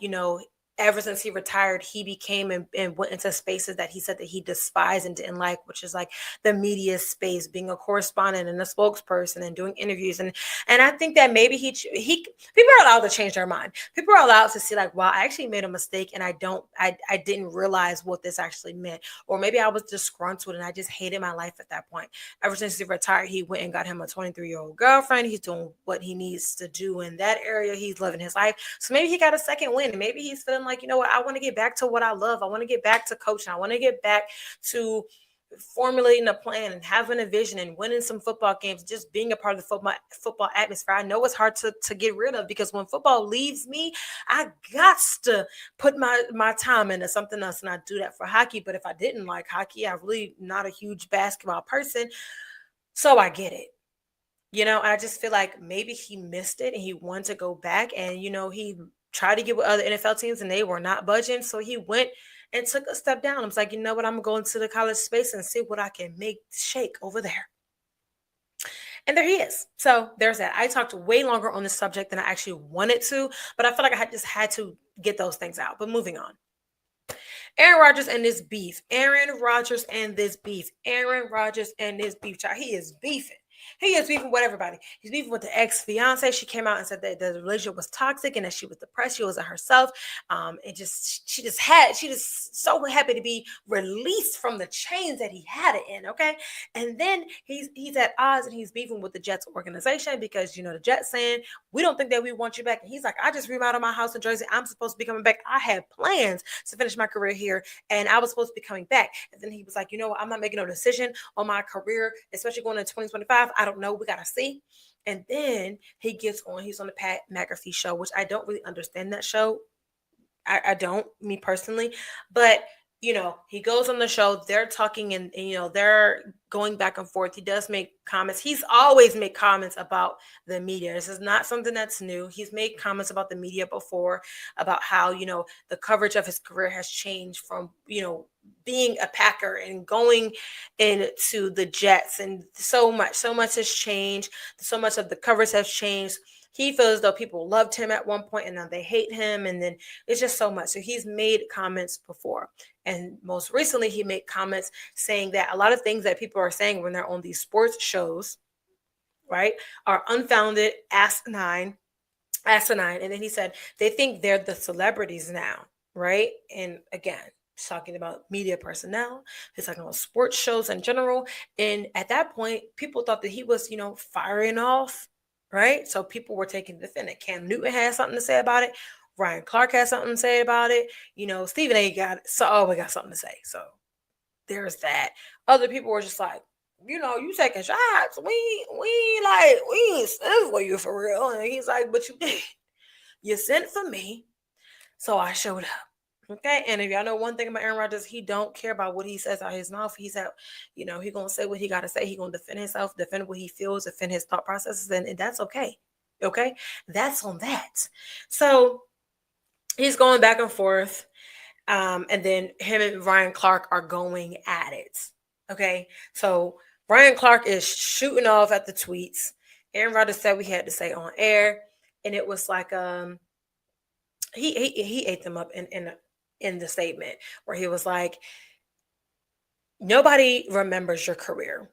ever since he retired, he became and went into spaces that he said that he despised and didn't like, which is like the media space, being a correspondent and a spokesperson and doing interviews. And I think that maybe people are allowed to change their mind. People are allowed to see like, wow, I actually made a mistake and I didn't realize what this actually meant. Or maybe I was disgruntled and I just hated my life at that point. Ever since he retired, he went and got him a 23-year-old girlfriend. He's doing what he needs to do in that area. He's living his life. So maybe he got a second win, and maybe he's feeling like, what, I want to get back to what I love. I want to get back to coaching. I want to get back to formulating a plan and having a vision and winning some football games, just being a part of the football atmosphere. I know it's hard to get rid of, because when football leaves me, I got to put my time into something else, and I do that for hockey. But if I didn't like hockey, I'm really not a huge basketball person, so I get it. I just feel like maybe he missed it and he wanted to go back, and he tried to get with other NFL teams and they were not budging. So he went and took a step down. I was like, I'm going to go into the college space and see what I can make shake over there. And there he is. So there's that. I talked way longer on this subject than I actually wanted to, but I feel like I just had to get those things out. But moving on. Aaron Rodgers and this beef. Aaron Rodgers and this beef. Child, he is beefing. He is beefing with everybody. He's beefing with the ex-fiance. She came out and said that the relationship was toxic and that she was depressed. She wasn't herself. She just so happy to be released from the chains that he had it in. Okay. And then he's at odds and he's beefing with the Jets organization because, the Jets saying, we don't think that we want you back. And he's like, I just remodeled my house in Jersey. I'm supposed to be coming back. I had plans to finish my career here and I was supposed to be coming back. And then he was like, what? I'm not making no decision on my career, especially going into 2025. I don't know. We got to see. And then he's on the Pat McAfee show, which I don't really understand that show. I don't, me personally, but he goes on the show, they're talking and they're going back and forth. He does make comments. He's always made comments about the media. This is not something that's new. He's made comments about the media before, about how, the coverage of his career has changed from, being a Packer and going into the Jets, and so much has changed. So much of the covers have changed. he feels though people loved him at one point and now they hate him, and then it's just so much. So he's made comments before, and most recently he made comments saying that a lot of things that people are saying when they're on these sports shows, right, are unfounded, asinine. And then he said they think they're the celebrities now, right? And again, he's talking about media personnel, he's talking about sports shows in general. And at that point, people thought that he was, firing off, right? So people were taking the defendant. Cam Newton had something to say about it. Ryan Clark had something to say about it. Stephen A we got something to say. So there's that. Other people were just like, you taking shots. We ain't sent for you for real. And he's like, but you did. You sent for me, so I showed up. Okay. And if y'all know one thing about Aaron Rodgers, he don't care about what he says out his mouth. He gonna say what he gotta say. He gonna defend himself, defend what he feels, defend his thought processes, and that's okay. Okay. That's on that. So he's going back and forth. And then him and Ryan Clark are going at it. Okay. So Ryan Clark is shooting off at the tweets. Aaron Rodgers said we had to say on air. And it was like he ate them up in the statement where he was like, nobody remembers your career.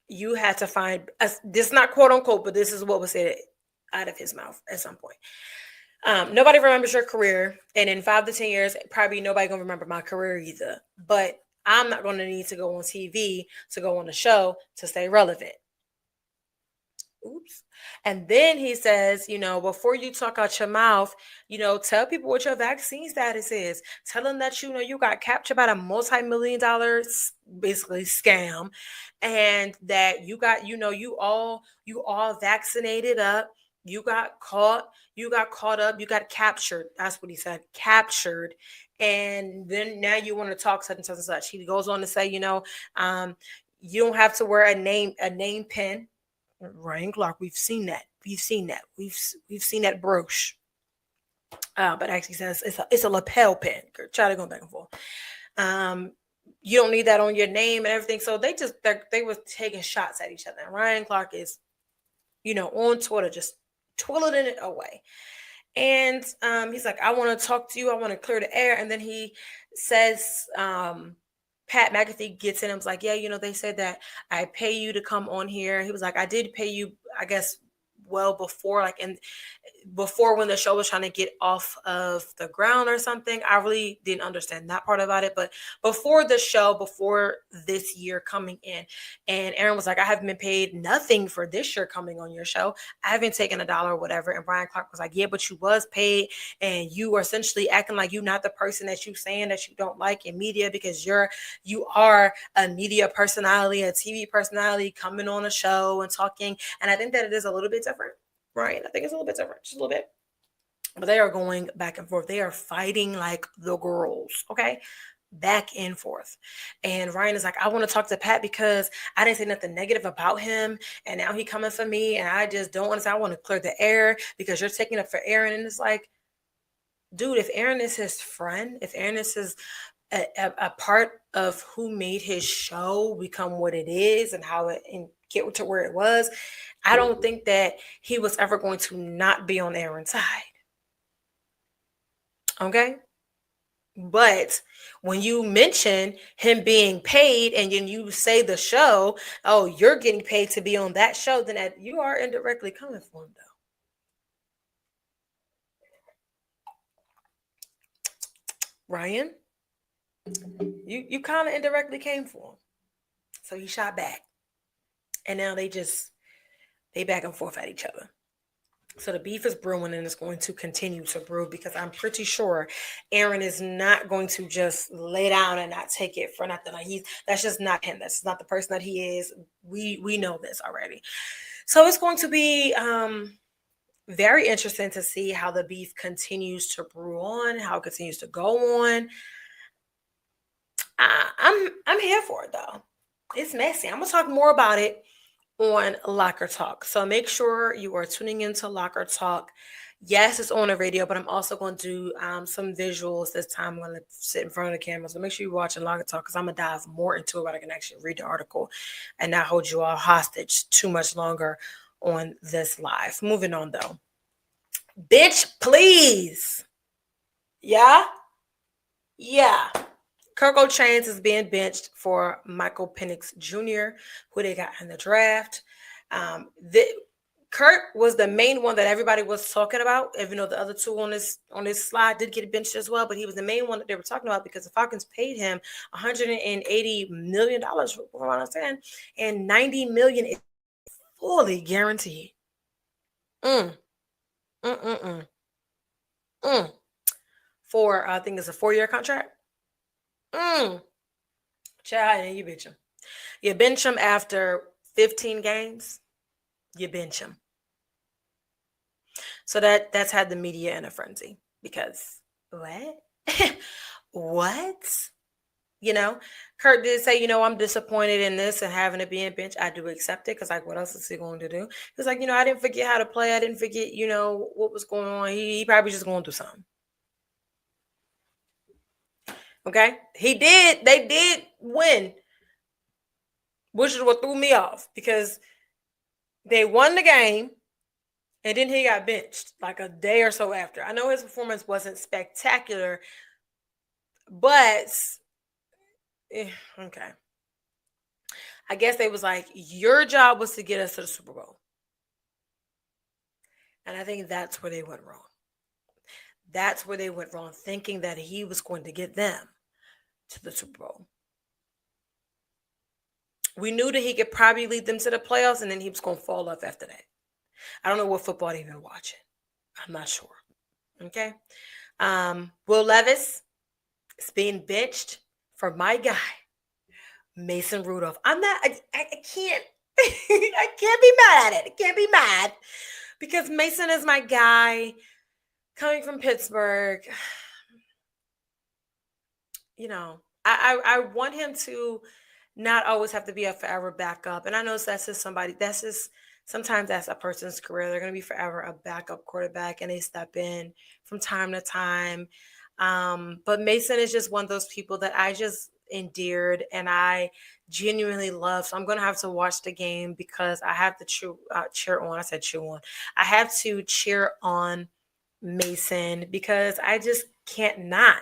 You had to find this, not quote unquote, but this is what was said out of his mouth at some point. Nobody remembers your career, and in 5 to 10 years, probably nobody gonna remember my career either. But I'm not gonna need to go on TV to go on the show to stay relevant. Oops. And then he says, before you talk out your mouth, tell people what your vaccine status is. Tell them that, you got captured by a multi-million-dollar basically scam, and that you got, you all vaccinated up. You got caught up, you got captured. That's what he said, captured. And then now you want to talk such and such and such. He goes on to say, you don't have to wear a name pin. Ryan Clark, we've seen that. We've seen that brooch. But actually says it's a lapel pin. Try to go back and forth. You don't need that on your name and everything. So they were taking shots at each other. And Ryan Clark is, on Twitter, just twirling it away. And he's like, I want to talk to you. I want to clear the air. And then he says, Pat McAfee gets in and was like, yeah, they said that I pay you to come on here. He was like, I did pay you, I guess, well before, before when the show was trying to get off of the ground or something. I really didn't understand that part about it. But before the show, before this year coming in, and Aaron was like, I haven't been paid nothing for this year coming on your show. I haven't taken $1 or whatever. And Brian Clark was like, yeah, but you was paid, and you are essentially acting like you're not the person that you saying that you don't like in media, because you are a media personality, a TV personality coming on a show and talking. And I think that it is a little bit different. Right. I think it's a little bit different, just a little bit. But they are going back and forth. They are fighting like the girls. Okay. Back and forth. And Ryan is like, I want to talk to Pat because I didn't say nothing negative about him. And now he coming for me. And I just don't understand. I want to clear the air because you're taking up for Aaron. And it's like, dude, if Aaron is his friend, if Aaron is his a part of who made his show become what it is and how it and get to where it was, I don't think that he was ever going to not be on Aaron's side. Okay. But when you mention him being paid and then you say the show, oh, you're getting paid to be on that show, then you are indirectly coming for him, though. Ryan, you kind of indirectly came for him. So he shot back. And now they back and forth at each other. So the beef is brewing and it's going to continue to brew because I'm pretty sure Aaron is not going to just lay down and not take it for nothing. That's just not him. That's not the person that he is. We know this already. So it's going to be very interesting to see how the beef continues to brew on, how it continues to go on. I'm here for it though. It's messy. I'm gonna talk more about it on Locker Talk. So make sure you are tuning into Locker Talk. Yes, it's on the radio, but I'm also going to do some visuals this time. I'm going to sit in front of the camera. So make sure you're watching Locker Talk because I'm going to dive more into it, but I can actually read the article and not hold you all hostage too much longer on this live. Moving on, though. Bitch, please. Yeah? Yeah. Kirk Chains is being benched for Michael Penix Jr., who they got in the draft. Kirk was the main one that everybody was talking about. Even though the other two on this slide did get benched as well, but he was the main one that they were talking about because the Falcons paid him $180 million, from what I understand, and $90 million is fully guaranteed. Mm, mm, mm, mm, mm. For I think it's a 4-year contract. Mm. Child, and you bench him. You bench him after 15 games. You bench him. So that's had the media in a frenzy because what? What? You know, Kurt did say, I'm disappointed in this and having to be in bench. I do accept it because, like, what else is he going to do? He's like, I didn't forget how to play. I didn't forget, what was going on. He probably just going through something. Okay, he did. They did win, which is what threw me off because they won the game. And then he got benched like a day or so after. I know his performance wasn't spectacular, but okay. I guess they was like, your job was to get us to the Super Bowl. And I think that's where they went wrong. That's where they went wrong, thinking that he was going to get them to the Super Bowl. We knew that he could probably lead them to the playoffs, and then he was going to fall off after that. I don't know what football they've been watching. I'm not sure. Okay. Will Levis is being benched for my guy, Mason Rudolph. I can't, I can't be mad at it. I can't be mad because Mason is my guy coming from Pittsburgh. I want him to not always have to be a forever backup. And I know sometimes that's a person's career. They're going to be forever a backup quarterback and they step in from time to time. But Mason is just one of those people that I just endeared and I genuinely love. So I'm going to have to watch the game because I have to cheer on. I said cheer on. I have to cheer on Mason because I just can't not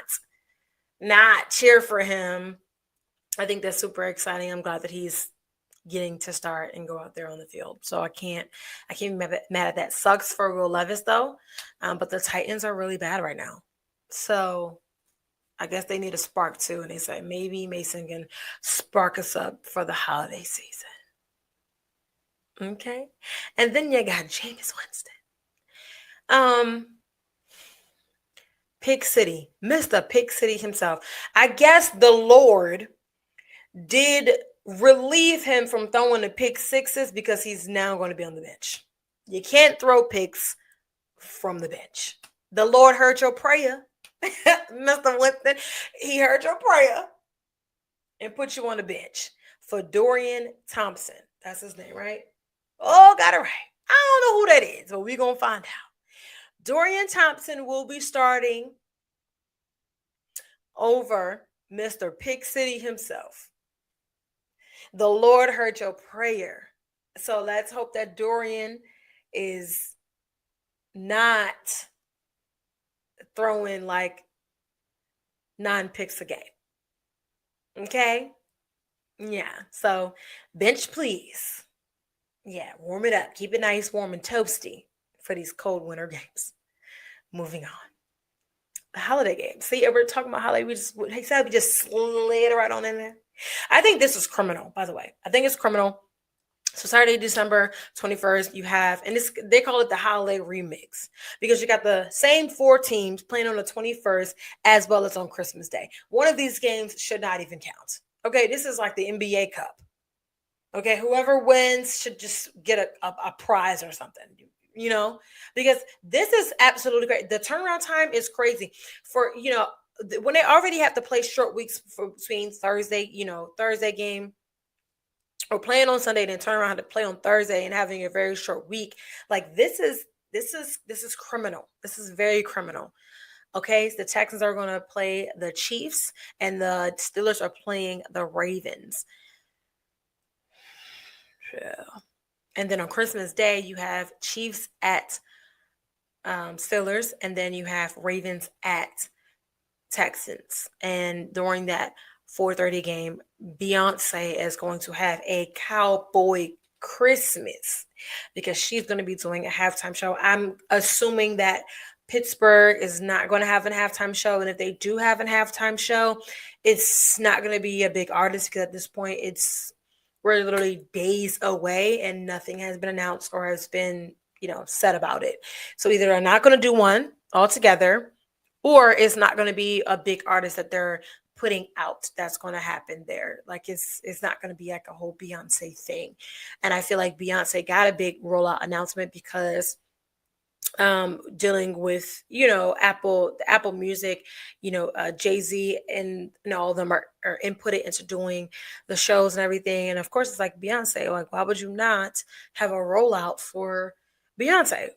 cheer for him. I think that's super exciting. I'm glad that he's getting to start and go out there on the field. So I can't be mad at that. Sucks for Will Levis though. But the Titans are really bad right now. So I guess they need a spark too. And they say maybe Mason can spark us up for the holiday season. Okay. And then you got Jameis Winston. Pick City, Mr. Pick City himself. I guess the Lord did relieve him from throwing the pick sixes because he's now going to be on the bench. You can't throw picks from the bench. The Lord heard your prayer, Mr. Winston. He heard your prayer and put you on the bench for Dorian Thompson. That's his name, right? Oh, got it right. I don't know who that is, but we're going to find out. Dorian Thompson will be starting over Mr. Pick City himself. The Lord heard your prayer. So let's hope that Dorian is not throwing like 9 picks a game. Okay? Yeah. So bench, please. Yeah, warm it up. Keep it nice, warm, and toasty for these cold winter games. Moving on. The holiday games. See, we're talking about holiday. We just slid right on in there. I think this is criminal, by the way. I think it's criminal. So Saturday, December 21st, you have, and they call it the holiday remix because you got the same 4 teams playing on the 21st as well as on Christmas Day. One of these games should not even count. Okay, this is like the NBA Cup. Okay, whoever wins should just get a prize or something, because this is absolutely great. The turnaround time is crazy for, when they already have to play short weeks between Thursday game or playing on Sunday, then turn around to play on Thursday and having a very short week. Like this is criminal. This is very criminal. Okay, so the Texans are going to play the Chiefs and the Steelers are playing the Ravens. Yeah. And then on Christmas Day, you have Chiefs at Steelers, and then you have Ravens at Texans. And during that 4:30 game, Beyonce is going to have a cowboy Christmas because she's going to be doing a halftime show. I'm assuming that Pittsburgh is not going to have a halftime show, and if they do have a halftime show, it's not going to be a big artist because at this point we're literally days away and nothing has been announced or has been said about it. So either they're not going to do one altogether, or it's not going to be a big artist that they're putting out that's going to happen there. Like it's not going to be like a whole Beyonce thing. And I feel like Beyonce got a big rollout announcement because dealing with Apple Music, Jay-Z and all of them are inputted into doing the shows and everything. And of course it's like Beyonce, like why would you not have a rollout for Beyonce?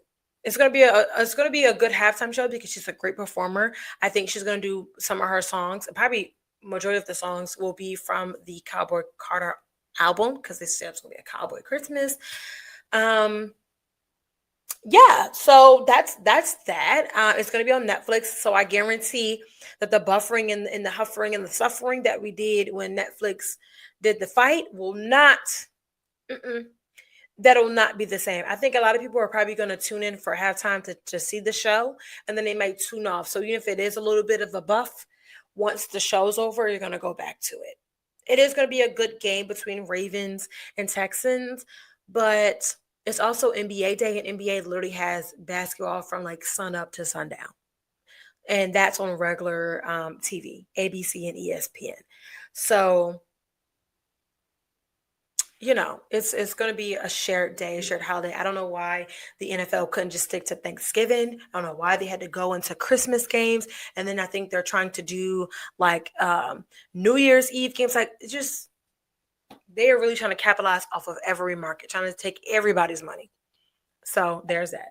It's gonna be a good halftime show because she's a great performer. I think she's gonna do some of her songs. Probably majority of the songs will be from the Cowboy Carter album because they said it's gonna be a Cowboy Christmas. Um, yeah, so that's that. It's gonna be on Netflix, so I guarantee that the buffering and the huffering and the suffering that we did when Netflix did the fight will not. Mm-mm, that'll not be the same. I think a lot of people are probably going to tune in for halftime to see the show, and then they might tune off. So even if it is a little bit of a buff, once the show's over, you're going to go back to it. It is going to be a good game between Ravens and Texans, but it's also NBA day, and NBA literally has basketball from like sun up to sundown, and that's on regular TV, ABC and ESPN. So it's going to be a shared day, a shared holiday. I don't know why the NFL couldn't just stick to Thanksgiving. I don't know why they had to go into Christmas games, and then I think they're trying to do like New Year's Eve games. Like it's just they are really trying to capitalize off of every market, trying to take everybody's money. So there's that.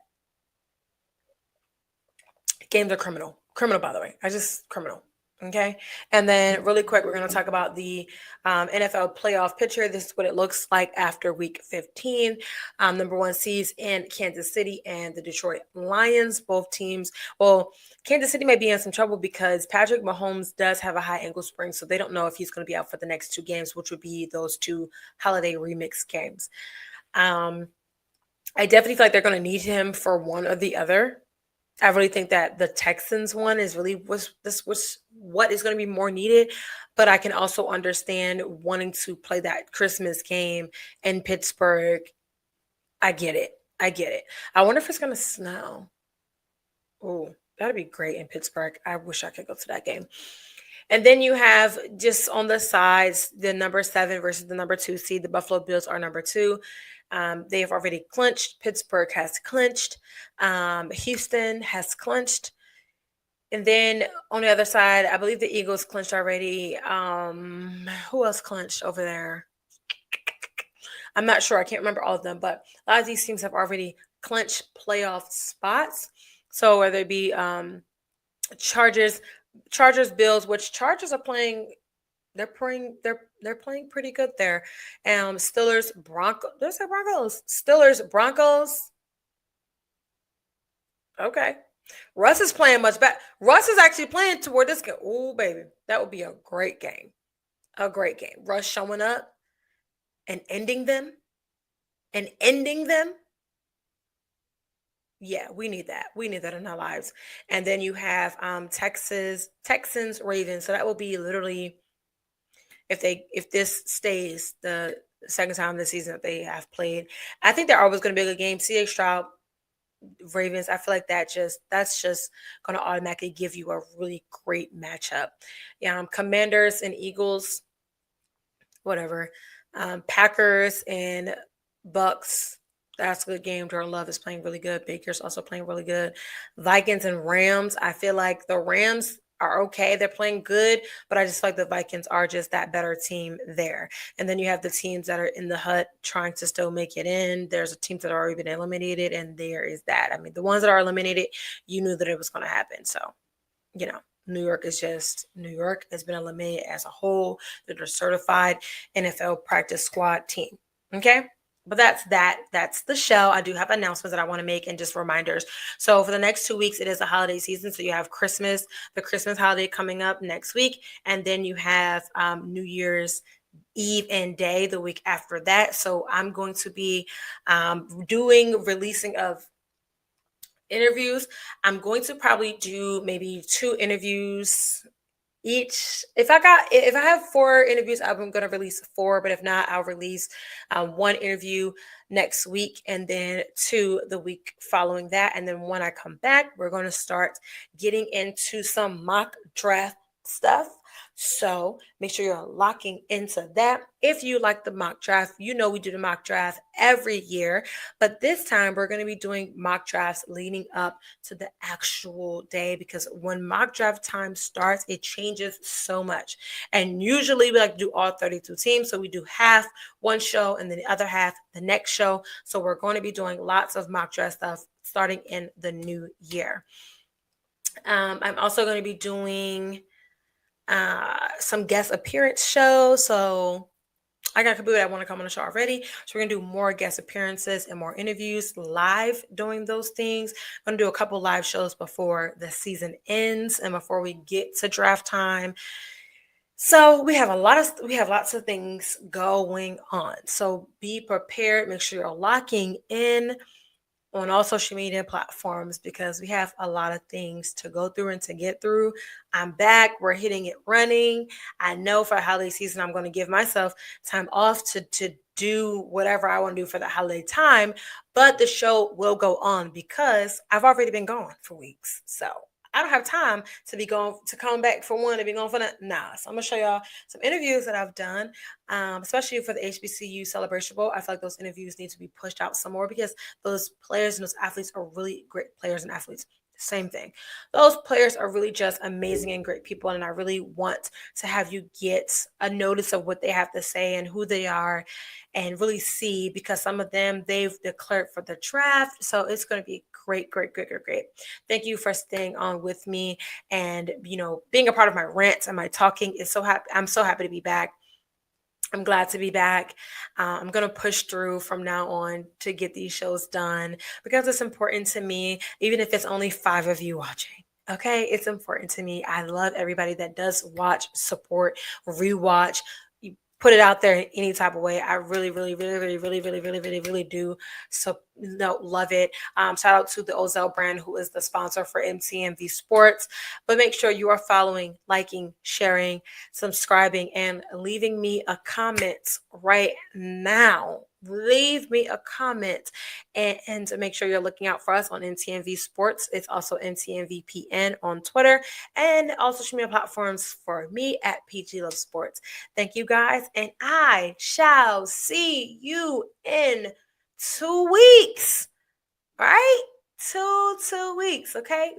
Games are criminal. Criminal, by the way. I just criminal. Okay. And then, really quick, we're going to talk about the NFL playoff picture. This is what it looks like after week 15. Number one seeds in Kansas City and the Detroit Lions. Both teams, well, Kansas City may be in some trouble because Patrick Mahomes does have a high ankle sprain. So they don't know if he's going to be out for the next two games, which would be those two holiday remix games. I definitely feel like they're going to need him for one or the other. I really think that the Texans one is really was what is going to be more needed, but I can also understand wanting to play that Christmas game in Pittsburgh. I get it. I get it. I wonder if it's going to snow. Oh, that'd be great in Pittsburgh. I wish I could go to that game. And then you have just on the sides the number 7 versus the number 2 seed. The Buffalo Bills are number 2. They have already clinched. Pittsburgh has clinched. Houston has clinched. And then on the other side, I believe the Eagles clinched already. Who else clinched over there? I'm not sure. I can't remember all of them, but a lot of these teams have already clinched playoff spots. So whether it be Chargers, Bills, which Chargers are playing. They're playing pretty good there. Steelers, Broncos. There's the Broncos. Steelers, Broncos. Okay. Russ is playing much better. Russ is actually playing toward this game. Oh, baby. That would be a great game. A great game. Russ showing up and ending them. And ending them. Yeah, we need that. We need that in our lives. And then you have Texans, Ravens. So that will be literally if this stays the second time this season that they have played. I think they're always going to be a good game. CA Stroud, Ravens, I feel like that's just going to automatically give you a really great matchup. Commanders and Eagles, whatever. Packers and Bucks. That's a good game. Jordan Love is playing really good. Baker's also playing really good. Vikings and Rams. I feel like the Rams are okay. They're playing good, but I just feel like the Vikings are just that better team there. And then you have the teams that are in the hut trying to still make it in. There's teams that are already been eliminated, and there is that. I mean, the ones that are eliminated, you knew that it was going to happen. So, New York has been eliminated as a whole. They're a certified NFL practice squad team. Okay. But that's the show. I do have announcements that I want to make and just reminders. So for the next 2 weeks, it is a holiday season. So you have Christmas, the Christmas holiday coming up next week, and then you have New Year's Eve and day the week after that. So I'm going to be doing releasing of interviews. I'm going to probably do maybe 2 interviews each. If I have 4 interviews, I'm going to release 4, but if not, I'll release 1 interview next week, and then 2 the week following that. And then when I come back, we're going to start getting into some mock draft stuff. So make sure you're locking into that. If you like the mock draft, we do the mock draft every year, but this time we're going to be doing mock drafts leading up to the actual day, because when mock draft time starts, it changes so much. And usually we like to do all 32 teams. So we do half one show and then the other half the next show. So we're going to be doing lots of mock draft stuff starting in the new year. I'm also going to be doing some guest appearance shows. So I got people that want to come on the show already. So we're going to do more guest appearances and more interviews live doing those things. I'm going to do a couple live shows before the season ends and before we get to draft time. So we have lots of things going on. So be prepared. Make sure you're locking in on all social media platforms, because we have a lot of things to go through and to get through. I'm back. We're hitting it running. I know for holiday season, I'm going to give myself time off to do whatever I want to do for the holiday time, but the show will go on because I've already been gone for weeks. So I don't have time to be going to come back for one to be going for that. Nah. So I'm gonna show y'all some interviews that I've done, especially for the HBCU Celebration Bowl. I feel like those interviews need to be pushed out some more, because those players and those athletes are really great players and athletes. Same thing. Those players are really just amazing and great people, and I really want to have you get a notice of what they have to say and who they are, and really see, because some of them they've declared for the draft. So it's going to be great, great, great, great, great. Thank you for staying on with me and being a part of my rants and my talking. Is so happy. I'm so happy to be back. I'm glad to be back. I'm going to push through from now on to get these shows done, because it's important to me, even if it's only 5 of you watching. Okay, it's important to me. I love everybody that does watch, support, rewatch, put it out there in any type of way. I really, really, really, really, really, really, really, really, really do. So love it. Shout out to the Ozell brand, who is the sponsor for MTMV Sports. But make sure you are following, liking, sharing, subscribing, and leaving me a comment right now. Leave me a comment, and to make sure you're looking out for us on NTMV Sports. It's also NTMVPN on Twitter, and all social media platforms for me at PG Love Sports. Thank you guys, and I shall see you in 2 weeks. All right? 2 weeks, okay?